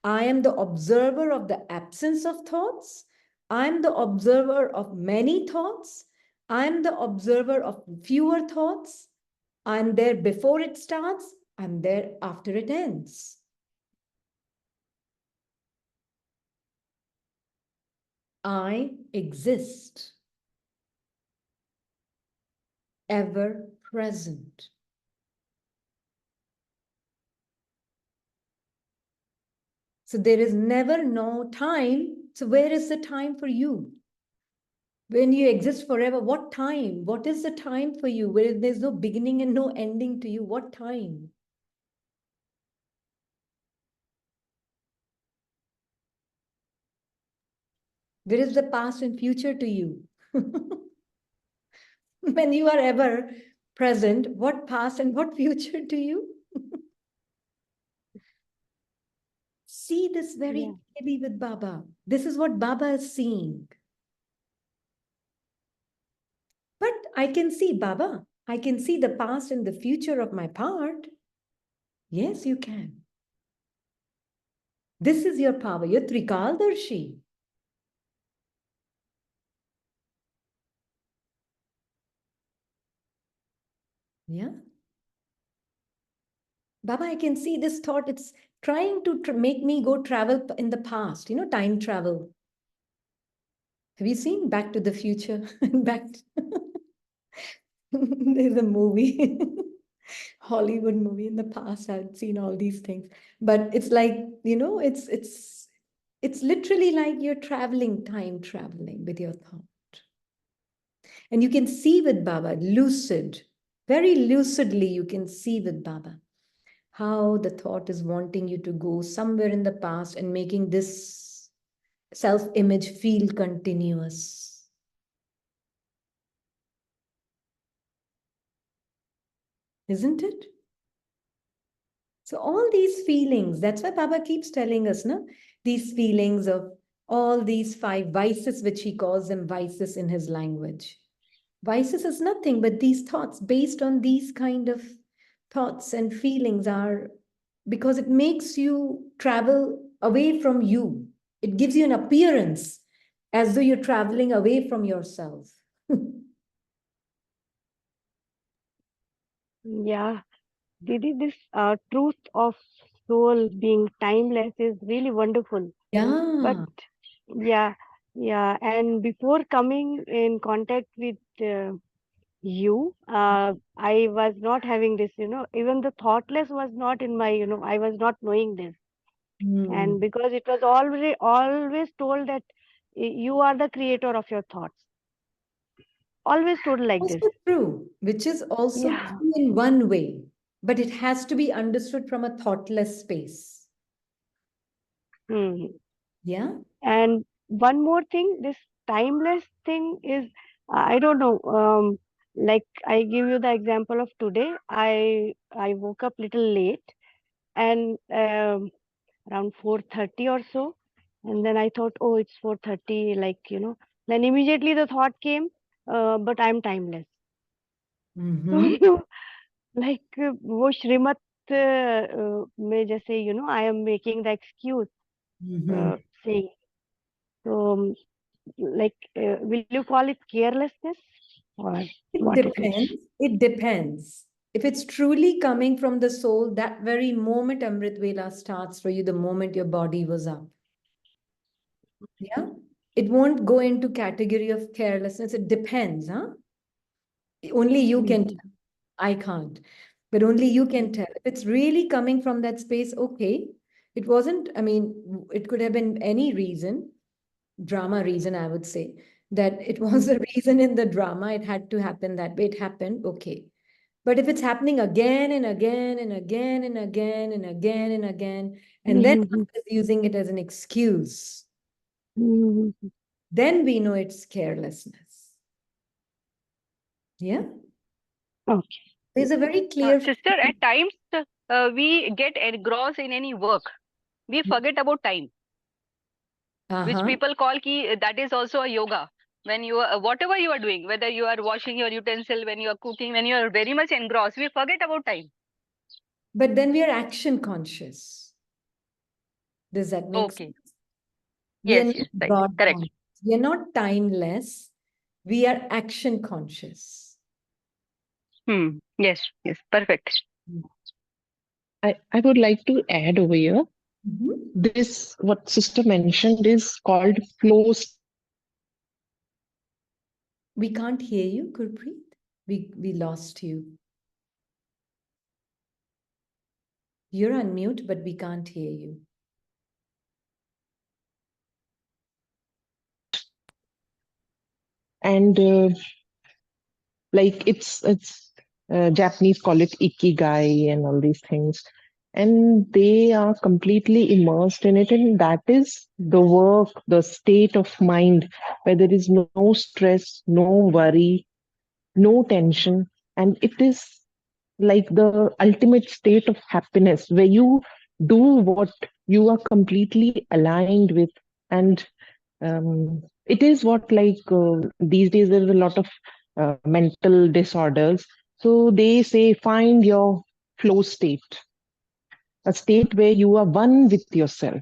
I am the observer of the absence of thoughts. I'm the observer of many thoughts. I'm the observer of fewer thoughts. I'm there before it starts. I'm there after it ends. I exist, ever present. So there is never no time. So where is the time for you? When you exist forever, what time? What is the time for you? Where there's no beginning and no ending to you, what time? Where is the past and future to you? When you are ever present, what past and what future to you? See this very clearly with Baba. This is what Baba is seeing. But I can see Baba. I can see the past and the future of my part. Yes, you can. This is your power. You're Trikaldarshi. Yeah. Baba, I can see this thought. It's trying to make me go travel in the past, you know, time travel. Have you seen Back to the Future? There's a movie, Hollywood movie in the past. I've seen all these things, but it's like, you know, it's literally like you're traveling, time traveling with your thought. And you can see with Baba, lucid, very lucidly, you can see with Baba how the thought is wanting you to go somewhere in the past and making this self-image feel continuous. Isn't it? So all these feelings, that's why Baba keeps telling us, no? These feelings of all these 5 vices, which he calls them vices in his language. Vices is nothing but these thoughts based on these kind of thoughts and feelings are because it makes you travel away from you. It gives you an appearance as though you're traveling away from yourself. Yeah, Didi, this truth of soul being timeless is really wonderful. But Yeah. yeah, and before coming in contact with you, I was not having this, even the thoughtless was not in my, I was not knowing this. And because it was always told that you are the creator of your thoughts. Always told like this. Also true, which is also true in one way, but it has to be understood from a thoughtless space. Yeah. And one more thing, this timeless thing is, I don't know, like I give you the example of today. I woke up little late and around 4:30 or so. And then I thought, oh, it's 4:30, like, then immediately the thought came, but I'm timeless. Like वो श्रीमत में जैसे I am making the excuse saying so like will you call it carelessness or what it is? It depends. If it's truly coming from the soul, that very moment Amrit Vela starts for you, the moment your body was up. Yeah. It won't go into category of carelessness. It depends, huh? Only you can tell. I can't. But only you can tell. If it's really coming from that space, okay. It wasn't, I mean, it could have been any reason, drama reason, I would say, that it was a reason in the drama. It had to happen that way. It happened, okay. But if it's happening again and again and again and again and again and again, and then one is using it as an excuse, then we know it's carelessness. Yeah? Okay. There's a very clear... Sister, at times we get engrossed in any work. We forget about time. Which people call ki that is also a yoga. When you are, whatever you are doing, whether you are washing your utensil, when you are cooking, when you are very much engrossed, we forget about time. But then we are action conscious. Does that make sense? Yes, yes, right. Correct. Conscious. We are not timeless. We are action conscious. Yes, yes, perfect. I would like to add over here. This, what sister mentioned, is called flow. We can't hear you, Gurpreet. We lost you. You're on mute, but we can't hear you. And like it's Japanese call it ikigai and all these things, and they are completely immersed in it, and that is the work, the state of mind where there is no stress, no worry, no tension, and it is like the ultimate state of happiness where you do what you are completely aligned with. And it is what, like, these days there's a lot of mental disorders. So they say find your flow state, a state where you are one with yourself.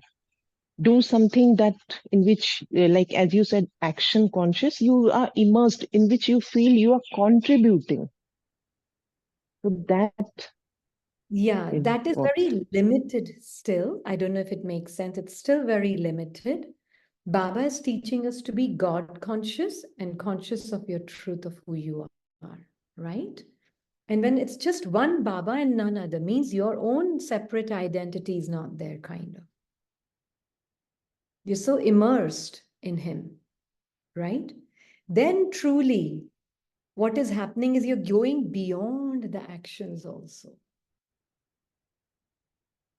Do something that in which, like as you said, action conscious, you are immersed, in which you feel you are contributing. So that Yeah, is that is what. very limited still. I don't know if it makes sense. It's still very limited. Baba is teaching us to be God conscious and conscious of your truth of who you are, right? And when it's just one Baba and none other, means your own separate identity is not there, kind of. You're so immersed in him, right? Then truly, what is happening is you're going beyond the actions also.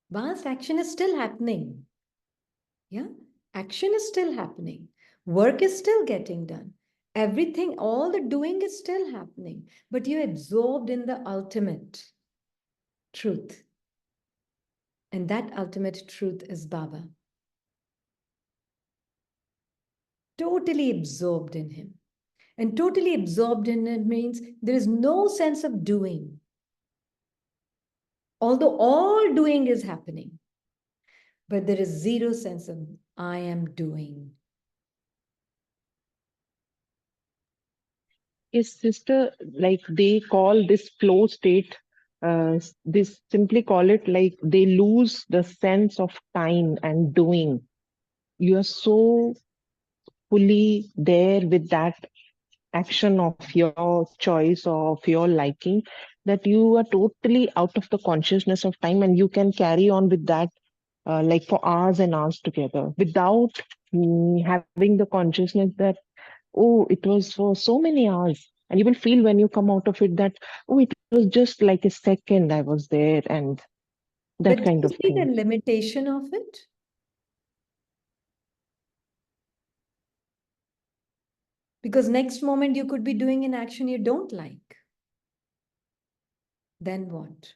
Vast action is still happening. Yeah, action is still happening. Work is still getting done. Everything, all the doing is still happening, but you're absorbed in the ultimate truth. And that ultimate truth is Baba. Totally absorbed in him. And totally absorbed in it means there is no sense of doing. Although all doing is happening, but there is zero sense of I am doing. Yes, sister, like they call this flow state, this simply call it like they lose the sense of time and doing. You are so fully there with that action of your choice or of your liking that you are totally out of the consciousness of time, and you can carry on with that like for hours and hours together without having the consciousness that, oh, it was for so many hours. And you will feel when you come out of it that, oh, it was just like a second I was there, and that But do kind you of see the thing. limitation of it? Because next moment you could be doing an action you don't like. Then what?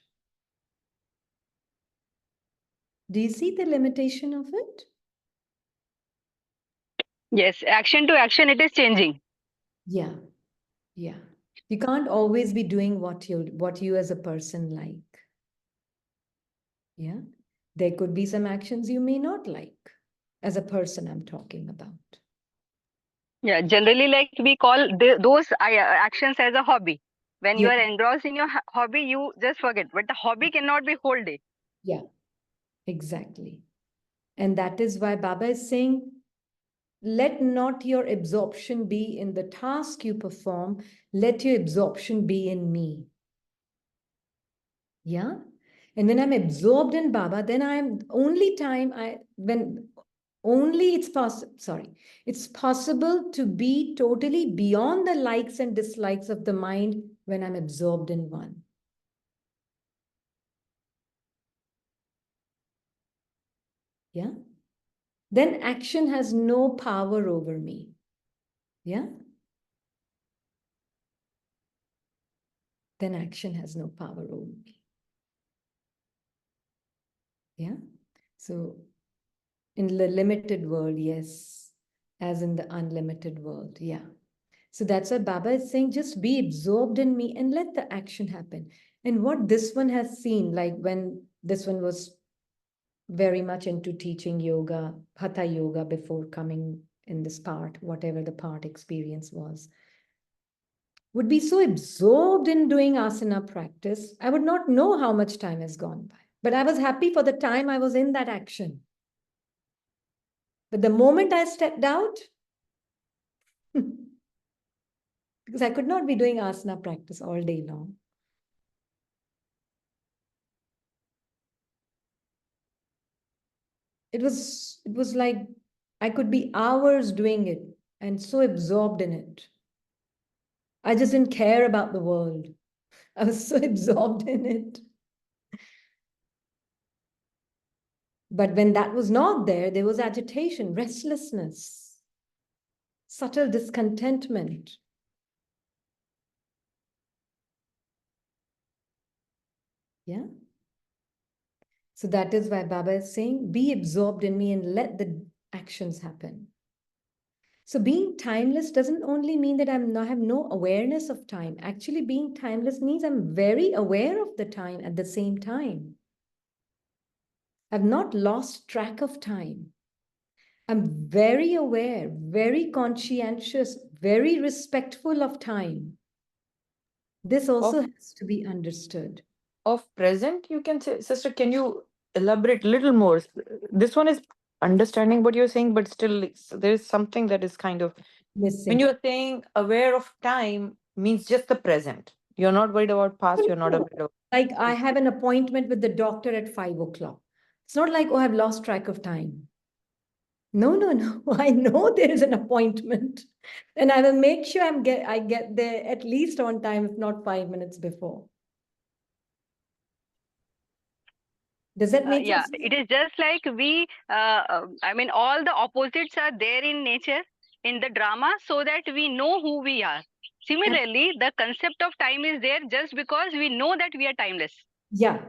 Do you see the limitation of it? Yes, action to action, it is changing. Yeah, yeah. You can't always be doing what you as a person like. Yeah. There could be some actions you may not like. As a person, I'm talking about. Yeah, generally, like we call those actions as a hobby. When you Yeah. are engrossed in your hobby, you just forget. But the hobby cannot be whole day. Yeah, exactly. And that is why Baba is saying, let not your absorption be in the task you perform, let your absorption be in me. Yeah. And when I'm absorbed in Baba, then I'm only time it's possible to be totally beyond the likes and dislikes of the mind when I'm absorbed in one. Yeah. Then action has no power over me. Yeah. Then action has no power over me. Yeah. So in the limited world, yes, as in the unlimited world. Yeah. So that's why Baba is saying, just be absorbed in me and let the action happen. And what this one has seen, like when this one was very much into teaching yoga, hatha yoga, before coming in this part, whatever the part experience was, would be so absorbed in doing asana practice, I would not know how much time has gone by. But I was happy for the time I was in that action. But the moment I stepped out, because I could not be doing asana practice all day long. It was like I could be hours doing it and so absorbed in it. I just didn't care about the world. I was so absorbed in it. But when that was not there, there was agitation, restlessness, subtle discontentment. Yeah. So that is why Baba is saying, be absorbed in me and let the actions happen. So being timeless doesn't only mean that I have no awareness of time. Actually, being timeless means I'm very aware of the time at the same time. I've not lost track of time. I'm very aware, very conscientious, very respectful of time. This also has to be understood. Of present, you can say, sister, can you elaborate a little more? This one is understanding what you're saying, but still there is something that is kind of missing. When you're saying aware of time means just the present. You're not worried about past, you're not worried about Like I have an appointment with the doctor at 5 o'clock. It's not like, oh, I've lost track of time. No. I know there is an appointment, and I will make sure I get there at least on time, if not 5 minutes before. Does that make Yeah, sense? it is just like I mean, all the opposites are there in nature, in the drama, so that we know who we are. Similarly, the concept of time is there just because we know that we are timeless. Yeah,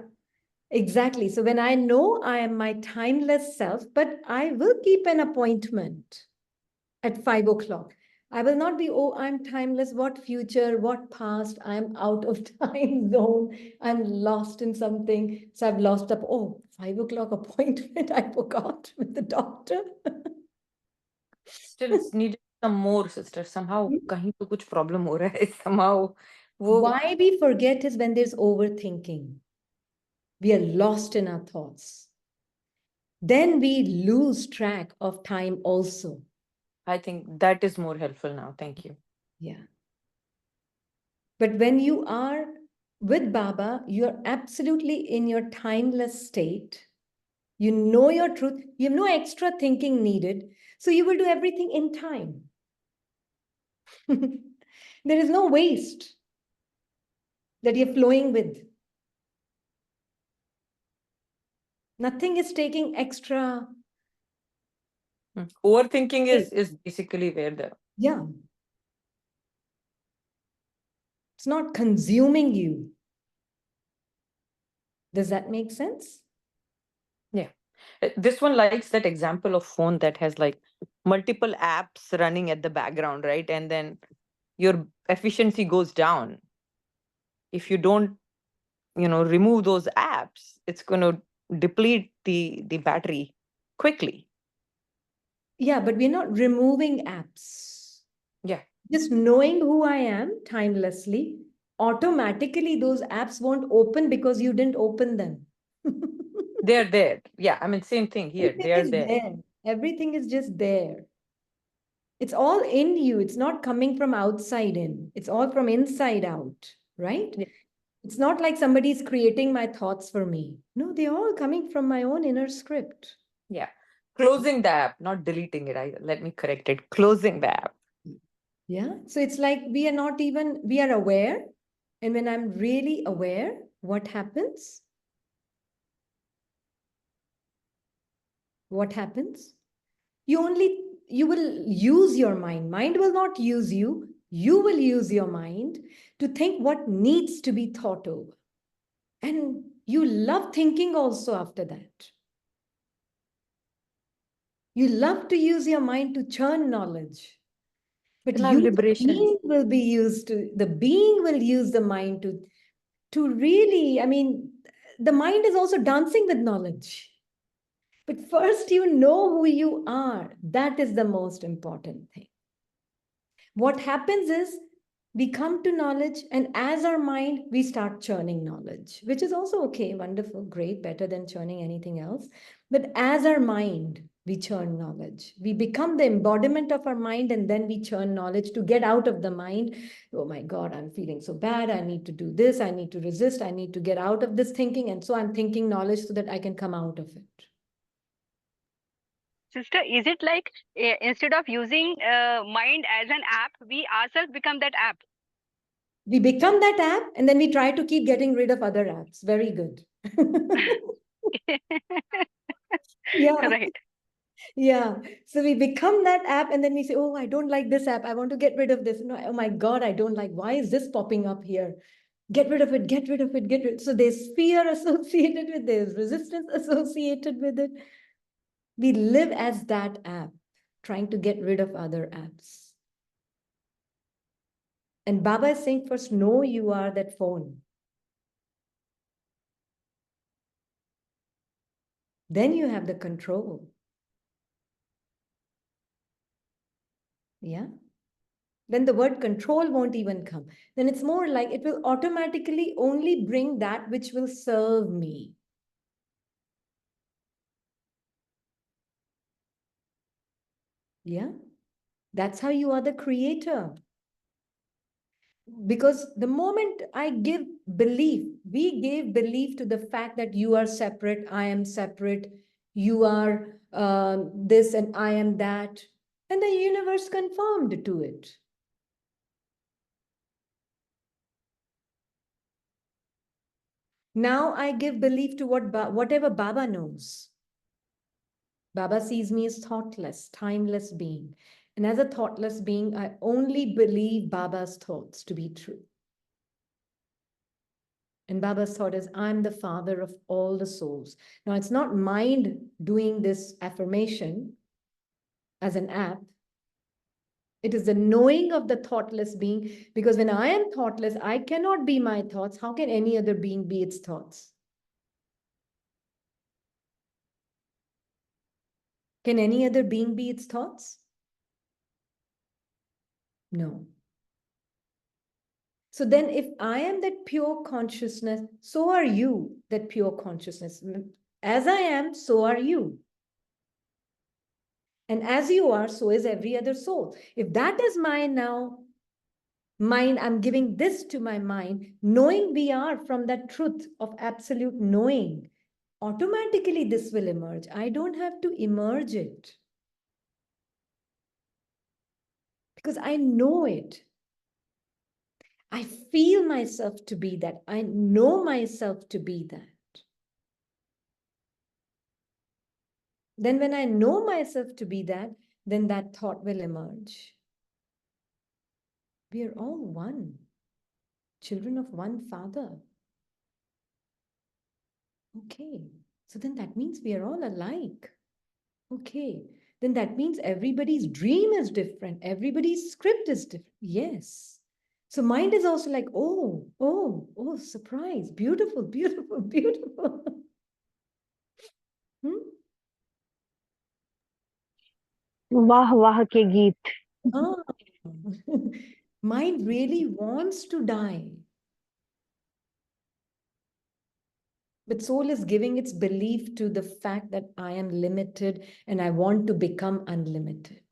exactly. So when I know I am my timeless self, but I will keep an appointment at 5 o'clock. I will not be, oh, I'm timeless. What future, what past? I'm out of time zone. I'm lost in something. So I've lost up, oh, 5 o'clock appointment. I forgot with the doctor. Still, it's needed some more, sister. Somehow, kahin to kuch problem ho raha hai. Somehow, Why we forget is when there's overthinking. We are lost in our thoughts. Then we lose track of time also. I think that is more helpful now. Thank you. Yeah. But when you are with Baba, you're absolutely in your timeless state. You know your truth. You have no extra thinking needed. So you will do everything in time. There is no waste that you're flowing with. Nothing is taking extra. Overthinking is basically where the Yeah. It's not consuming you. Does that make sense? Yeah. This one likes that example of phone that has like multiple apps running at the background, right? And then your efficiency goes down. If you don't, remove those apps, it's going to deplete the battery quickly. Yeah, but we're not removing apps. Yeah. Just knowing who I am timelessly, automatically those apps won't open because you didn't open them. They're there. Yeah, I mean, same thing here. Everything They're is there. there. Everything is just there. It's all in you. It's not coming from outside in. It's all from inside out, right? Yeah. It's not like somebody's creating my thoughts for me. No, they're all coming from my own inner script. Yeah. Closing the app, not deleting it. Let me correct it. Closing the app. Yeah. So it's like we are aware. And when I'm really aware, what happens? What happens? You will use your mind. Mind will not use you. You will use your mind to think what needs to be thought over. And you love thinking also after that. You love to use your mind to churn knowledge. But the being will be used to, the being will use the mind to really, I mean, the mind is also dancing with knowledge. But first, you know who you are. That is the most important thing. What happens is we come to knowledge, and as our mind, we start churning knowledge, which is also okay, wonderful, great, better than churning anything else. But as our mind, we churn knowledge. We become the embodiment of our mind, and then we churn knowledge to get out of the mind. Oh my God, I'm feeling so bad. I need to do this. I need to resist. I need to get out of this thinking. And so I'm thinking knowledge so that I can come out of it. Sister, is it like instead of using mind as an app, we ourselves become that app? We become that app and then we try to keep getting rid of other apps. Very good. Yeah. Right. Yeah. So we become that app and then we say, oh, I don't like this app. I want to get rid of this. No, oh my God, I don't like, why is this popping up here? Get rid of it, get rid of it, get rid of it. So there's fear associated with this, resistance associated with it. We live as that app, trying to get rid of other apps. And Baba is saying first, know you are that phone. Then you have the control. Yeah. Then the word control won't even come. Then it's more like it will automatically only bring that which will serve me. Yeah. That's how you are the creator. Because the moment I give belief, we gave belief to the fact that you are separate, I am separate, you are this and I am that. And the universe conformed to it. Now I give belief to whatever Baba knows. Baba sees me as thoughtless, timeless being. And as a thoughtless being, I only believe Baba's thoughts to be true. And Baba's thought is, I'm the father of all the souls. Now, it's not mind doing this affirmation as an app. It is the knowing of the thoughtless being, because when I am thoughtless, I cannot be my thoughts. How can any other being be its thoughts? Can any other being be its thoughts? No. So then if I am that pure consciousness, so are you that pure consciousness. As I am, so are you. And as you are, so is every other soul. If that is mine now, mind, I'm giving this to my mind, knowing we are from that truth of absolute knowing, automatically this will emerge. I don't have to emerge it. Because I know it. I feel myself to be that. I know myself to be that. Then when I know myself to be that, then that thought will emerge. We are all one, children of one Father. Okay, so then that means we are all alike. Okay, then that means everybody's dream is different. Everybody's script is different. Yes. So mind is also like, oh, surprise, beautiful, beautiful, beautiful. वाह वाह के गीत. Ah, mind really wants to die. But soul is giving its belief to the fact that I am limited and I want to become unlimited.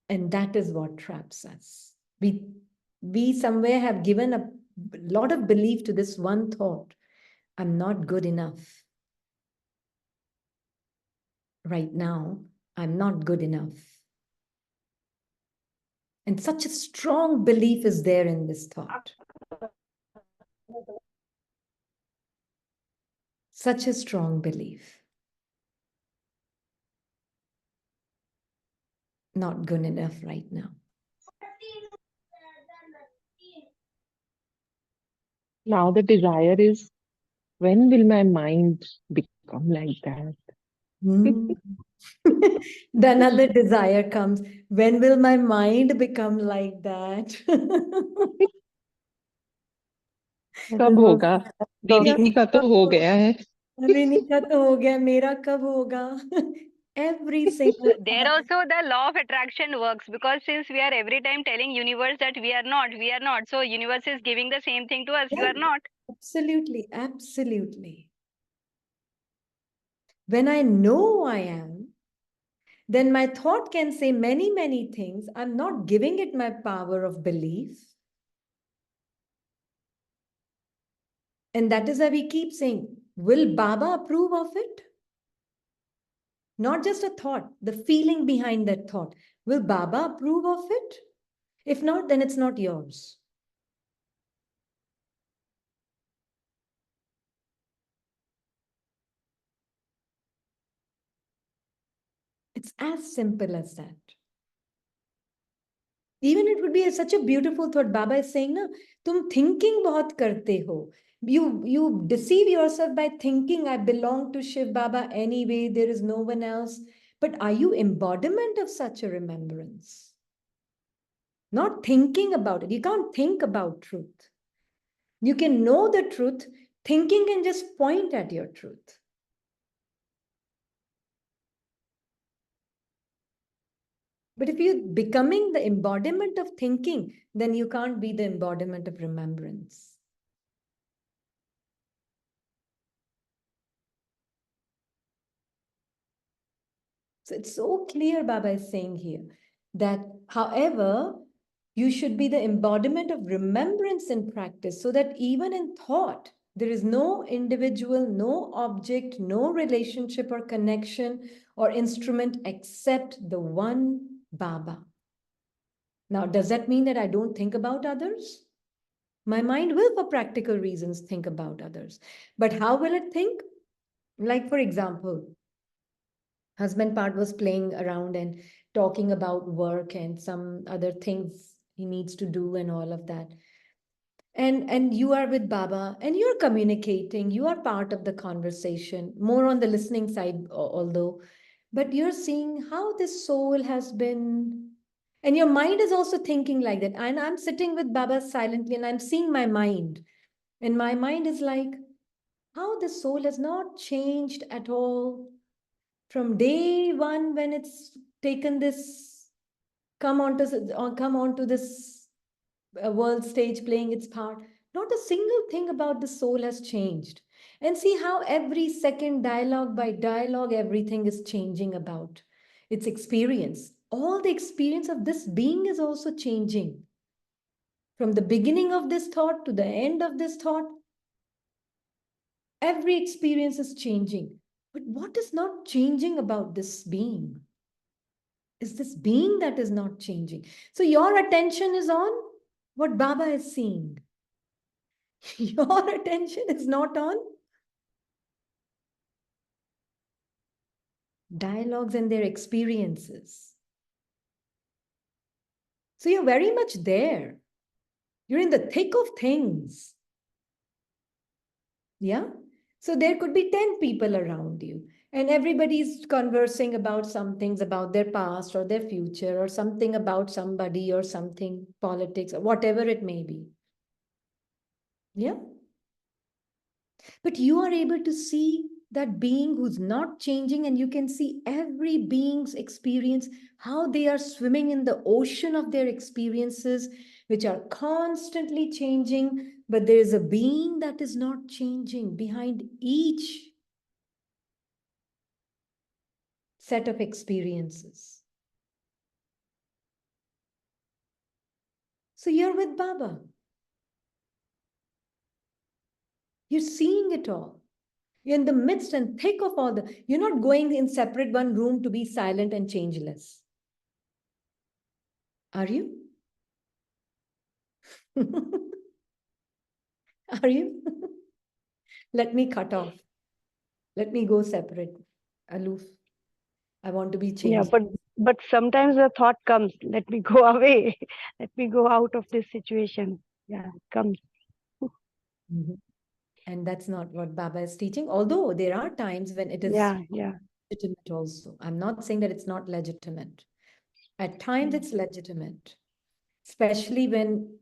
And that is what traps us. We somewhere have given a lot of belief to this one thought. I'm not good enough. Right now, I'm not good enough. And such a strong belief is there in this thought. Such a strong belief. Not good enough right now. Now the desire is, when will my mind become like that? Then another desire comes. When will my mind become like that? कब होगा? रिनी का तो हो गया है. रिनी का तो हो गया, मेरा कब होगा? Every single There also the law of attraction works, because since we are every time telling universe that we are not, so universe is giving the same thing to us. You are not. Absolutely, absolutely. When I know I am, then my thought can say many, many things. I'm not giving it my power of belief. And that is why we keep saying, will Baba approve of it? Not just a thought, the feeling behind that thought. Will Baba approve of it? If not, then it's not yours. It's as simple as that. Even it would be such a beautiful thought. Baba is saying, na, tum thinking bahut karte ho. You deceive yourself by thinking, I belong to Shiv Baba anyway, there is no one else. But are you embodiment of such a remembrance? Not thinking about it. You can't think about truth. You can know the truth. Thinking can just point at your truth. But if you're becoming the embodiment of thinking, then you can't be the embodiment of remembrance. So it's so clear, Baba is saying here, that however, you should be the embodiment of remembrance in practice, so that even in thought, there is no individual, no object, no relationship or connection or instrument except the one Baba. Now, does that mean that I don't think about others? My mind will, for practical reasons, think about others. But how will it think? Like, for example, husband part was playing around and talking about work and some other things he needs to do and all of that. And you are with Baba and you're communicating, you are part of the conversation, more on the listening side, although, but you're seeing how this soul has been, and your mind is also thinking like that. And I'm sitting with Baba silently and I'm seeing my mind. And my mind is like, how the soul has not changed at all from day one when it's taken this, come onto this world stage playing its part. Not a single thing about the soul has changed. And see how every second, dialogue by dialogue, everything is changing about its experience. All the experience of this being is also changing. From the beginning of this thought to the end of this thought, every experience is changing. But what is not changing about this being? Is this being that is not changing. So your attention is on what Baba is seeing. Your attention is not on dialogues and their experiences. So you're very much there. You're in the thick of things. Yeah? So there could be 10 people around you, and everybody's conversing about some things about their past or their future or something about somebody or something, politics or whatever it may be. Yeah? But you are able to see that being who's not changing, and you can see every being's experience, how they are swimming in the ocean of their experiences, which are constantly changing, but there is a being that is not changing behind each set of experiences. So you're with Baba. You're seeing it all. You're in the midst and thick of all the, you're not going in separate one room to be silent and changeless. Are you? Are you? Let me cut off. Let me go separate. Aloof. I want to be changed. Yeah, but sometimes the thought comes, let me go away. Let me go out of this situation. Yeah, it comes. And that's not what Baba is teaching. Although there are times when it is legitimate also. I'm not saying that it's not legitimate. At times it's legitimate. Especially when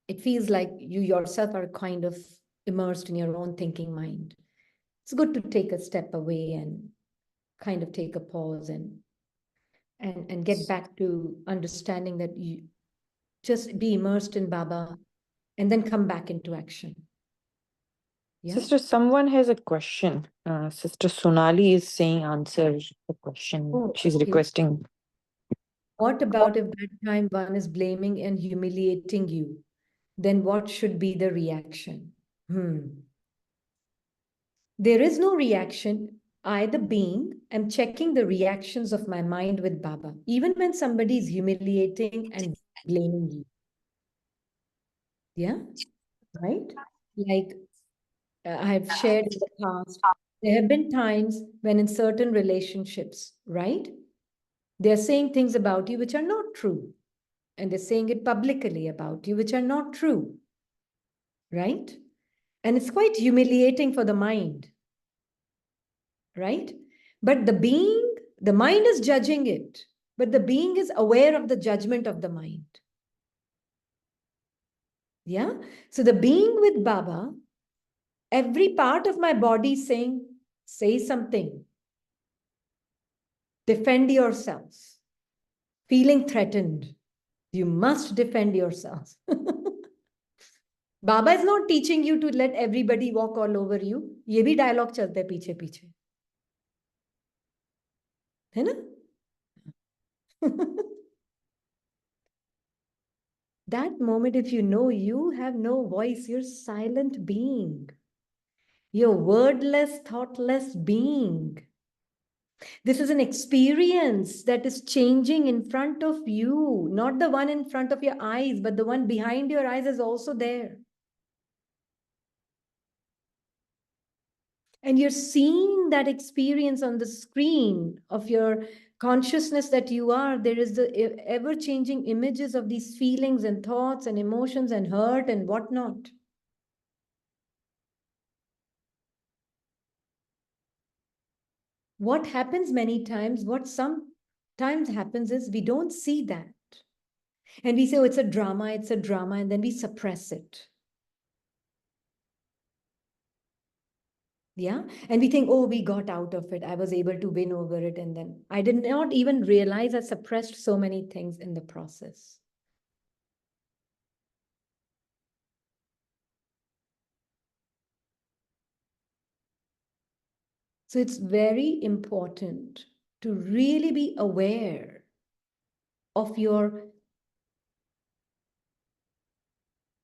it feels like you yourself are kind of immersed in your own thinking mind. It's good to take a step away and kind of take a pause and get back to understanding that you just be immersed in Baba and then come back into action. Yeah? Sister, someone has a question. Sister Sonali is saying answer the question. Oh, She's okay. requesting. What about if that time one is blaming and humiliating you? Then what should be the reaction? There is no reaction. I, the being, am checking the reactions of my mind with Baba, even when somebody is humiliating and blaming you. Yeah, right? Like I've shared in the past, there have been times when in certain relationships, right? They're saying things about you which are not true. And they're saying it publicly about you, which are not true. Right? And it's quite humiliating for the mind. Right? But the mind is judging it. But the being is aware of the judgment of the mind. Yeah? So the being with Baba, every part of my body is saying, say something. Defend yourself. Feeling threatened. You must defend yourself. Baba is not teaching you to let everybody walk all over you. ये भी dialogue चलते हैं पीछे पीछे. है ना? That moment, if you know you have no voice, you're silent being. You're wordless, thoughtless being. This is an experience that is changing in front of you, not the one in front of your eyes, but the one behind your eyes is also there. And you're seeing that experience on the screen of your consciousness that you are. There is the ever-changing images of these feelings and thoughts and emotions and hurt and whatnot. What happens many times, what sometimes happens is we don't see that. And we say, oh, it's a drama, and then we suppress it. Yeah. And we think, oh, we got out of it. I was able to win over it. And then I did not even realize I suppressed so many things in the process. So it's very important to really be aware of your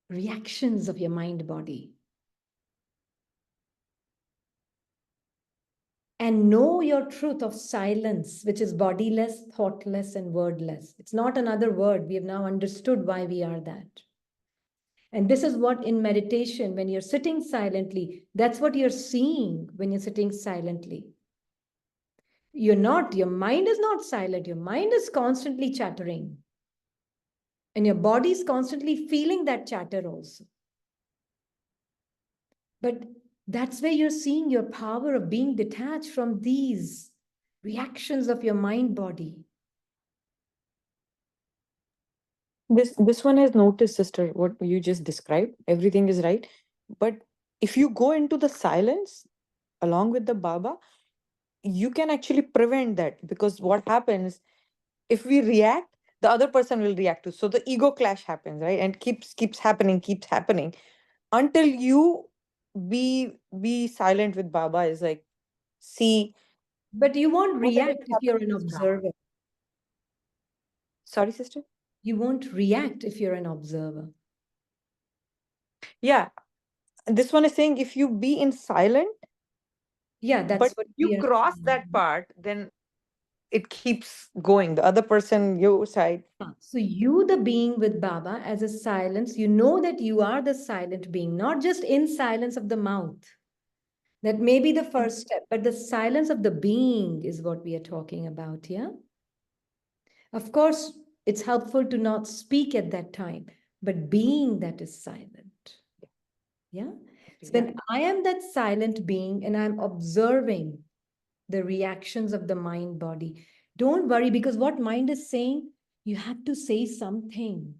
reactions of your mind body. And know your truth of silence, which is bodiless, thoughtless, and wordless. It's not another word. We have now understood why we are that. And this is what in meditation, when you're sitting silently, that's what you're seeing when you're sitting silently. Your mind is not silent. Your mind is constantly chattering. And your body is constantly feeling that chatter also. But that's where you're seeing your power of being detached from these reactions of your mind body. This one has noticed, sister, what you just described. Everything is right. But if you go into the silence along with the Baba, you can actually prevent that, because what happens if we react, the other person will react too. So the ego clash happens, right? And keeps happening until you be silent with Baba. Is like, see. But you won't whatever react is if you're happening an is drama. observer. Sorry, sister? You won't react if you're an observer. Yeah. This one is saying if you be in silent, yeah, but that's what you we are cross saying. that part, then it keeps going. The other person, your side. So you, the being with Baba, as a silence, you know that you are the silent being, not just in silence of the mouth. That may be the first step, but the silence of the being is what we are talking about, yeah? Of course, it's helpful to not speak at that time, but being that is silent. Yeah? So when I am that silent being and I'm observing the reactions of the mind body, don't worry, because what mind is saying, you have to say something.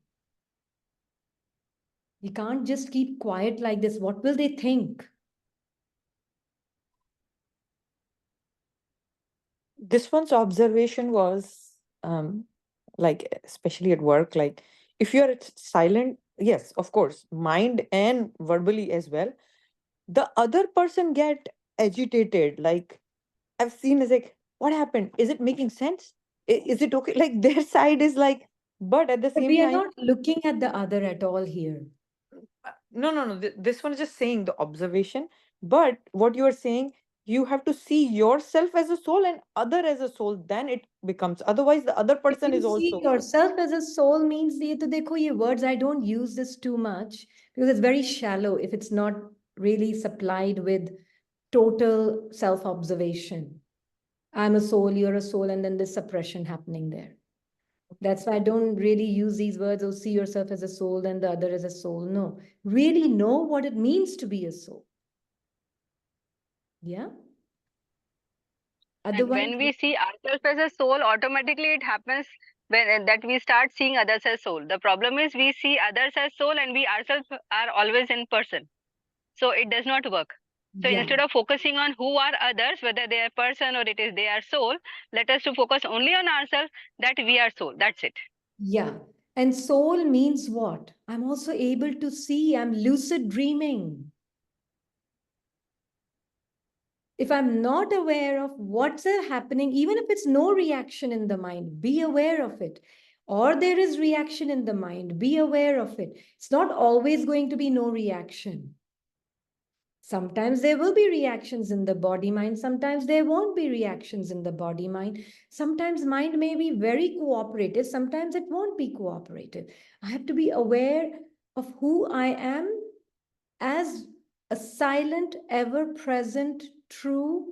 You can't just keep quiet like this. What will they think? This one's observation was like, especially at work, like if you're silent, yes, of course, mind and verbally as well, the other person get agitated. Like I've seen, is like, what happened? Is it making sense? Is it okay? Like their side is like, but at the But same we are time, not looking at the other at all here. no. This one is just saying the observation. But what you are saying, you have to see yourself as a soul and other as a soul, then it becomes. Otherwise, the other If person you is see also. yourself as a soul means ye to dekho, ye words, I don't use this too much because it's very shallow if it's not really supplied with total self-observation. I'm a soul, you're a soul, and then there's suppression happening there. That's why I don't really use these words, oh, see yourself as a soul, then the other as a soul. No, really know what it means to be a soul. Yeah. And Otherwise, when we see ourselves as a soul, automatically it happens when that we start seeing others as soul. The problem is we see others as soul and we ourselves are always in person. So it does not work. So yeah. instead of focusing on who are others, whether they are person or it is they are soul, let us to focus only on ourselves, that we are soul. That's it. Yeah. And soul means what? I'm also able to see, I'm lucid dreaming. If I'm not aware of what's happening, even if it's no reaction in the mind, be aware of it. Or there is reaction in the mind, be aware of it. It's not always going to be no reaction. Sometimes there will be reactions in the body mind. Sometimes there won't be reactions in the body mind. Sometimes mind may be very cooperative. Sometimes it won't be cooperative. I have to be aware of who I am as a silent, ever-present, true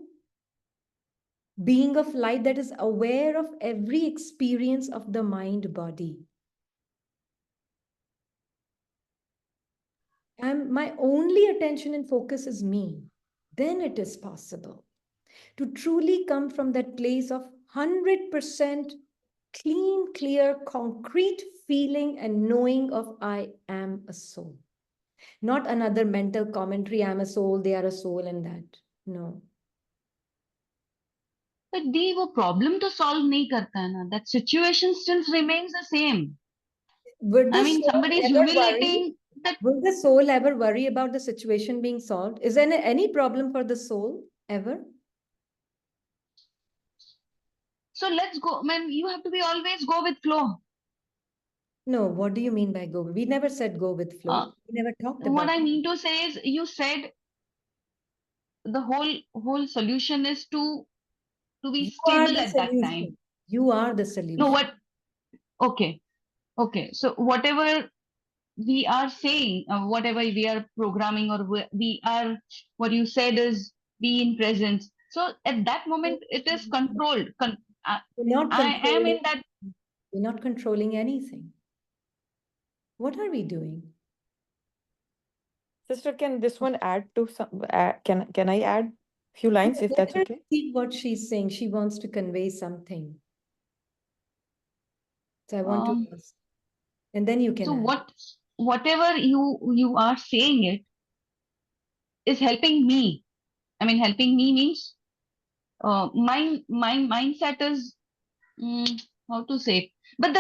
being of light that is aware of every experience of the mind body. And my only attention and focus is me. Then it is possible to truly come from that place of 100% clean, clear, concrete feeling and knowing of I am a soul. Not another mental commentary, I'm a soul, they are a soul, and that. No. But दी वो problem तो solve नहीं करता है ना. That situation still remains the same. Would the I mean, soul somebody is ever worry? humiliating that. Will the soul ever worry about the situation being solved? Is there any problem for the soul ever? So let's go. Man, you have to be always go with flow. No, what do you mean by go? We never said go with flow. We never talked about What I it. mean to say is, you said the whole solution is to be You are stable the at that time. solution. You are the No, solution. what? Okay. So whatever we are saying, whatever we are programming, or we are, what you said is be in presence. So at that moment, it is controlled. We're not I am in controlling. that. We're not controlling anything. What are we doing? Sister, can this one add to some? Can I add a few lines if Let that's her okay? see what she's saying. She wants to convey something. So I want to ask. And then you can So add. whatever you are saying it is helping me. I mean, helping me means my mindset is, how to say. But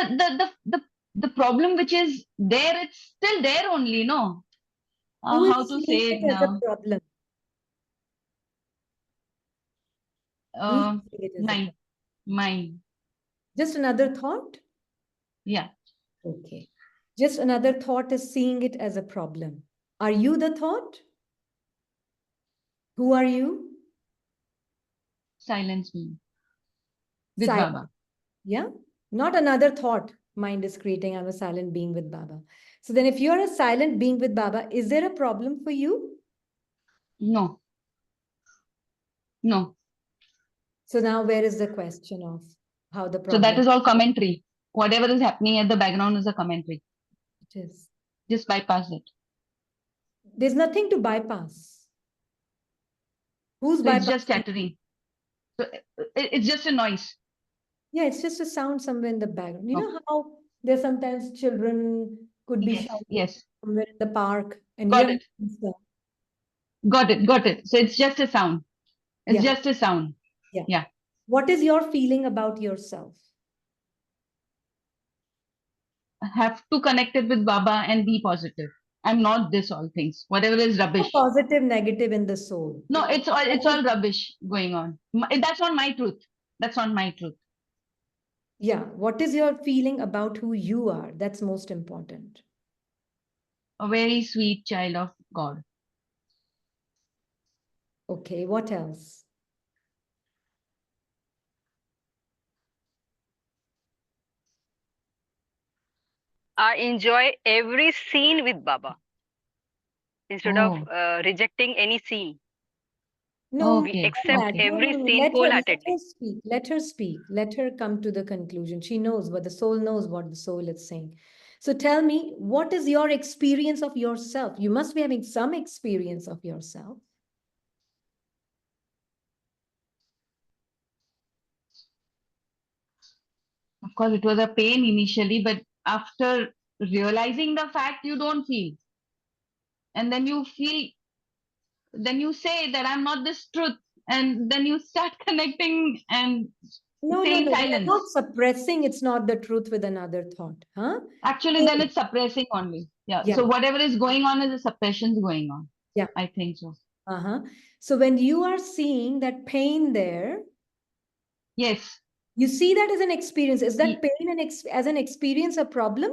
the problem which is there, it's still there only. No, Who is how to say seeing it it as a now? problem? Who's Uh, seeing it as a Nine, problem? mine. Just another thought? Yeah. Okay. Just another thought is seeing it as a problem. Are you the thought? Who are you? Silence me with Silent. Baba. Yeah. Not another thought mind is creating. I'm a silent being with Baba. So then if you're a silent being with Baba, is there a problem for you? No. No. So now where is the question of how the So problem? that is all commentary. Whatever is happening at the background is a commentary. It is. Just bypass it. There's nothing to bypass. Who's So it's just bypassing? chattering. So it's just a noise. Yeah, it's just a sound somewhere in the background. You know how there's sometimes children could be shouting Yes. somewhere in the park and Got you it. have Got it. So it's just a sound. It's Yeah. just a sound. Yeah. Yeah. What is your feeling about yourself? Have to connect it with Baba and be positive. I'm not this all things. Whatever is rubbish. Positive, negative in the soul. No, it's all rubbish going on. That's not my truth. That's not my truth. Yeah. What is your feeling about who you are? That's most important. A very sweet child of God. Okay, what else? I enjoy every scene with Baba instead of rejecting any scene. No, We Okay. accept that. every No. scene Let wholeheartedly. her speak. Let her speak. Let her come to the conclusion. She knows what the soul knows what the soul is saying. So tell me, what is your experience of yourself? You must be having some experience of yourself. Of course, it was a pain initially, but after realizing the fact, you don't feel. And then you feel, then you say that I'm not this truth. And then you start connecting and No. stay in We are not silence. suppressing it's not the truth with another thought. Huh? Actually, then it's suppressing only. Yeah. Yeah. So whatever is going on is a suppression going on. Yeah. I think so. So when you are seeing that pain there, yes, you see that as an experience. Is that pain as an experience a problem?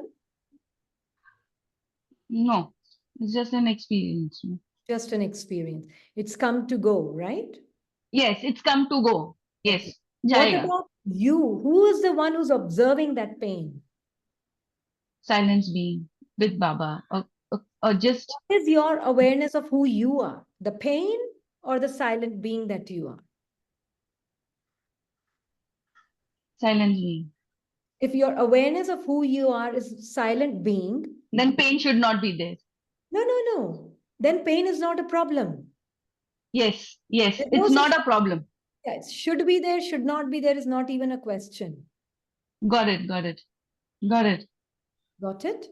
No, it's just an experience. Just an experience. It's come to go, right? Yes, it's come to go. Yes. Okay. What Jayega. about you? Who is the one who's observing that pain? Silence being with Baba. Or just. What is your awareness of who you are? The pain or the silent being that you are? Silent being. If your awareness of who you are is silent being, then pain should not be there. No. Then pain is not a problem. Yes. There's It's no not such a problem. Yes, should be there, should not be there is not even a question. Got it. Got it?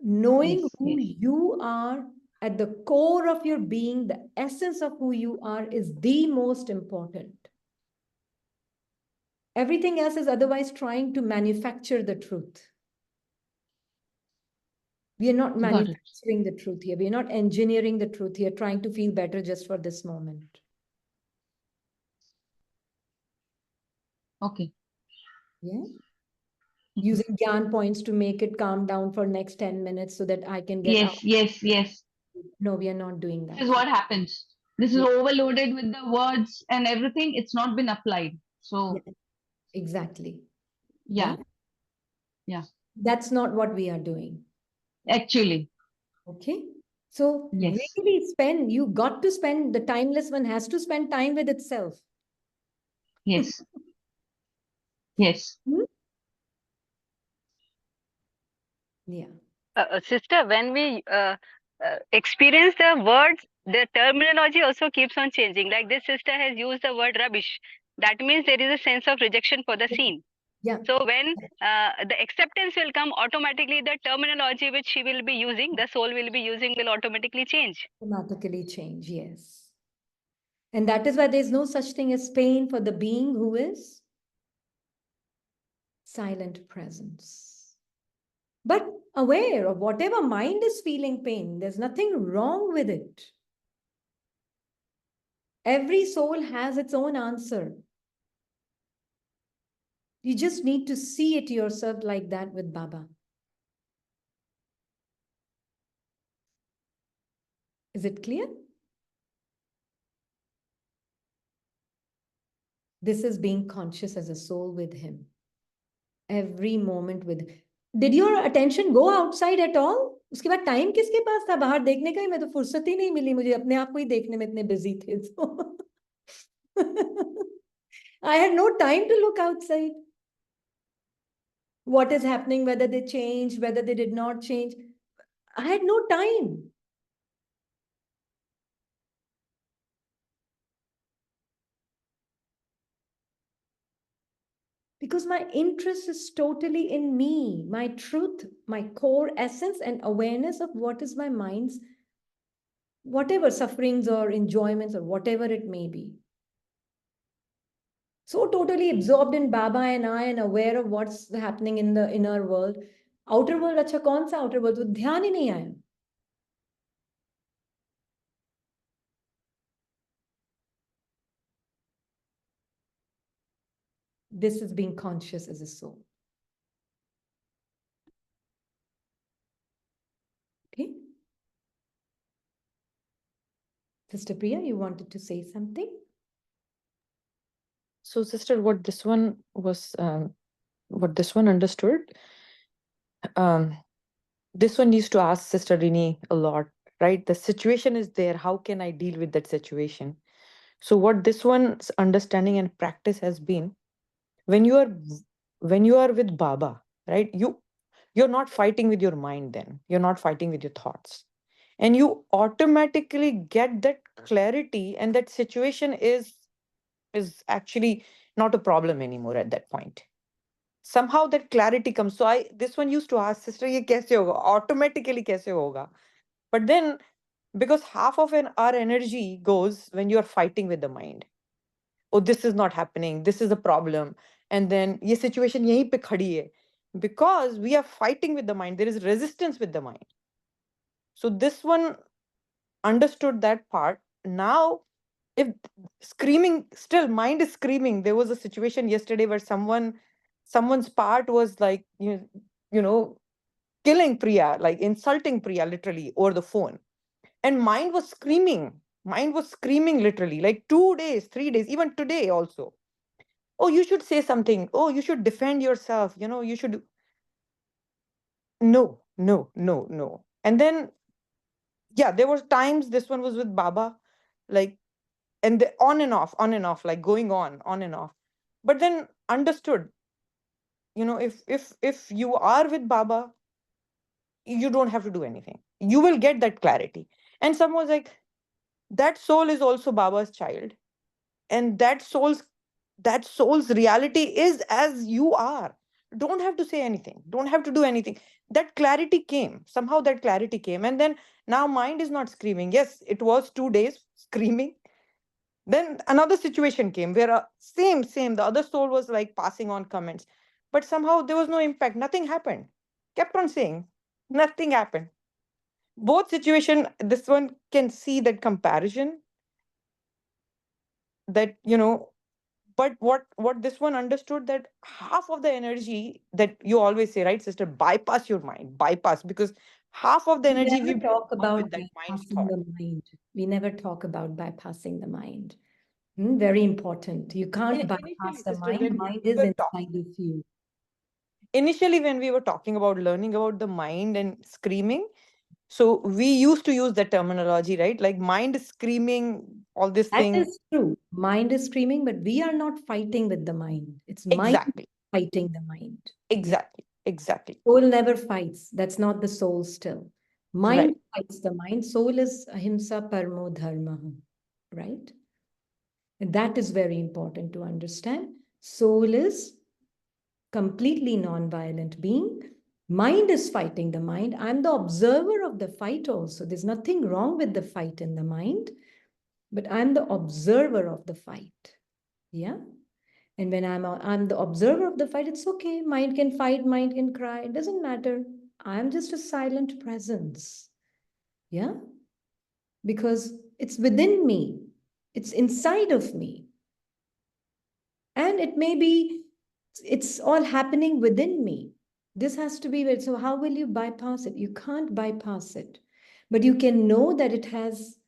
Knowing who you are at the core of your being, the essence of who you are is the most important. Everything else is otherwise trying to manufacture the truth. We are not manufacturing the truth here. We are not engineering the truth here, trying to feel better just for this moment. Okay. Yeah. Using Gyan points to make it calm down for next 10 minutes so that I can get out. Yes. No, we are not doing that. This is what happens. This is overloaded with the words and everything. It's not been applied. So. Yeah, exactly. Yeah. That's not what we are doing. Actually. Okay. So really you got to spend, the timeless one has to spend time with itself. Yes. Yeah. Sister, when we experience the words, the terminology also keeps on changing. Like this sister has used the word rubbish. That means there is a sense of rejection for the scene. Yeah. So when the acceptance will come, automatically the terminology which she will be using, the soul will be using, will automatically change. Automatically change, yes. And that is why there's no such thing as pain for the being who is silent presence. But aware of whatever mind is feeling pain, there's nothing wrong with it. Every soul has its own answer. You just need to see it yourself like that with Baba. Is it clear? This is being conscious as a soul with him. Every moment with. Did your attention go outside at all? उसके बाद time किसके पास था बाहर देखने का? मैं तो फुर्सत ही नहीं मिली मुझे अपने आप को ही देखने में इतने बिजी थे तो I had no time to look outside. What is happening, whether they changed, whether they did not change. I had no time. Because my interest is totally in me, my truth, my core essence and awareness of what is my mind's, whatever sufferings or enjoyments or whatever it may be. So totally absorbed in Baba and I and aware of what's happening in the inner world. Outer world, अच्छा कौन सा outer world? तो ध्यान ही नहीं आया. This is being conscious as a soul. Okay? Sister Priya, you wanted to say something? So, sister, what this one understood, this one used to ask Sister Rini a lot, right? The situation is there. How can I deal with that situation? So, what this one's understanding and practice has been, when you are with Baba, right? You're not fighting with your mind. Then you're not fighting with your thoughts, and you automatically get that clarity, and that situation is actually not a problem anymore at that point. Somehow that clarity comes. So I this one used to ask, sister, ye kaise hoga? Automatically kaise hoga? But then, because half of our energy goes when you're fighting with the mind. Oh, this is not happening. This is a problem. And then ye situation yahi pe khadi hai. Because we are fighting with the mind, there is resistance with the mind. So this one understood that part. Now, if screaming, still mind is screaming. There was a situation yesterday where someone's part was like, you know killing Priya, like insulting Priya literally over the phone, and mind was screaming literally, like 2 days, 3 days, even today also. Oh, you should say something. Oh, you should defend yourself. You should. No, no, no, no. And then, yeah, there were times this one was with Baba, like, and on and off, like going on and off. But then understood, if you are with Baba, you don't have to do anything. You will get that clarity. And someone was like, that soul is also Baba's child, and that soul's reality is as you are. Don't have to say anything, don't have to do anything. That clarity came, somehow that clarity came. And then now mind is not screaming. Yes, it was 2 days screaming. Then another situation came where same the other soul was like passing on comments, but somehow there was no impact, nothing happened. Kept on saying, nothing happened. Both situation, this one can see that comparison, that but what this one understood, that half of the energy, that you always say, right, sister, bypass your mind, bypass, because half of the We energy never we talk up with about that mind bypassing thought. the mind. We never talk about bypassing the mind. Very important. You can't bypass Initially, the sister, mind. when Mind we is were inside of you. initially when we were talking about learning about the mind and screaming, so we used to use that terminology, right? Like mind is screaming, all this That thing. is true. Mind is screaming, but we are not fighting with the mind. It's mind Exactly, fighting the mind. Yeah. exactly. Soul never fights. That's not the soul still. Mind Right. fights the mind. Soul is ahimsa parmo dharma. Right? And that is very important to understand. Soul is completely non-violent being. Mind is fighting the mind. I'm the observer of the fight also. There's nothing wrong with the fight in the mind, but I'm the observer of the fight. Yeah. And when I'm the observer of the fight, it's okay. Mind can fight, mind can cry. It doesn't matter. I'm just a silent presence. Yeah. Because it's within me. It's inside of me. And it may be, it's all happening within me. This has to be, so how will you bypass it? You can't bypass it. But you can know that it has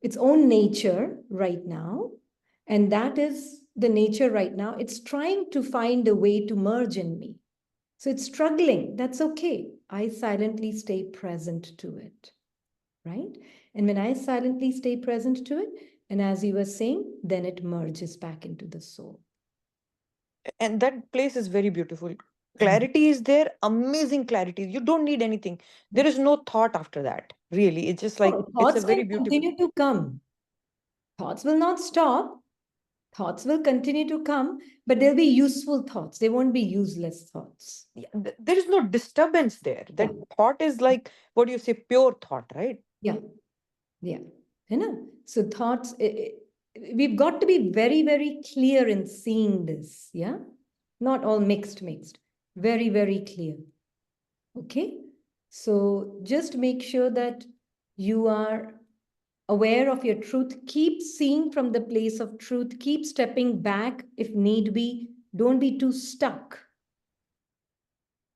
its own nature right now. And that is the nature right now. It's trying to find a way to merge in me. So it's struggling. That's okay. I silently stay present to it. Right? And when I silently stay present to it, and as you were saying, then it merges back into the soul. And that place is very beautiful. Clarity is there, amazing clarity. You don't need anything. There is no thought after that, really. It's just like, it's a Thoughts very will beautiful. continue to come. Thoughts will not stop. Thoughts will continue to come, but they'll be useful thoughts. They won't be useless thoughts. There is no disturbance there. That thought is like, what do you say, pure thought, right? Yeah. So thoughts, we've got to be very, very clear in seeing this. Yeah. Not all mixed. Very, very clear. Okay. So just make sure that you are aware of your truth. Keep seeing from the place of truth. Keep stepping back if need be. Don't be too stuck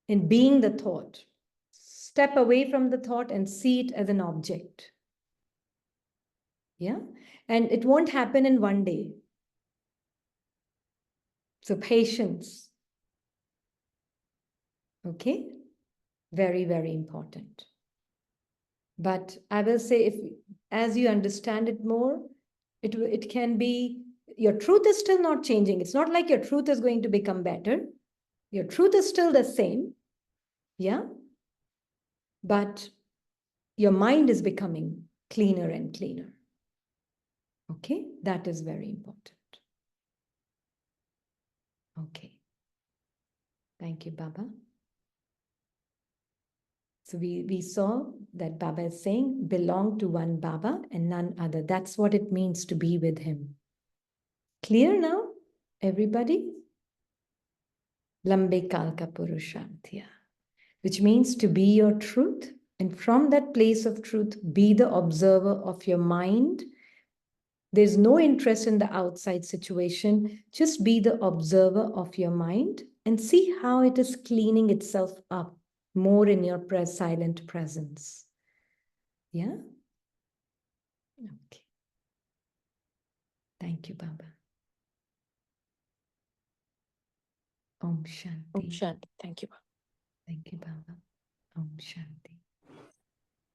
in being the thought. Step away from the thought and see it as an object. Yeah. And it won't happen in one day. So patience. Okay. Very, very important. But I will say, if as you understand it more, it can be, your truth is still not changing. It's not like your truth is going to become better. Your truth is still the same. Yeah. But your mind is becoming cleaner and cleaner. Okay. That is very important. Okay. Thank you, Baba. So we saw that Baba is saying, belong to one Baba and none other. That's what it means to be with him. Clear now, everybody? Lambe Kalka Purushantya, which means to be your truth. And from that place of truth, be the observer of your mind. There's no interest in the outside situation. Just be the observer of your mind and see how it is cleaning itself up more in your silent presence. Yeah? Okay. Thank you, Baba. Om Shanti. Om Shanti. Thank you. Thank you, Baba. Om Shanti.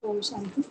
Om Shanti.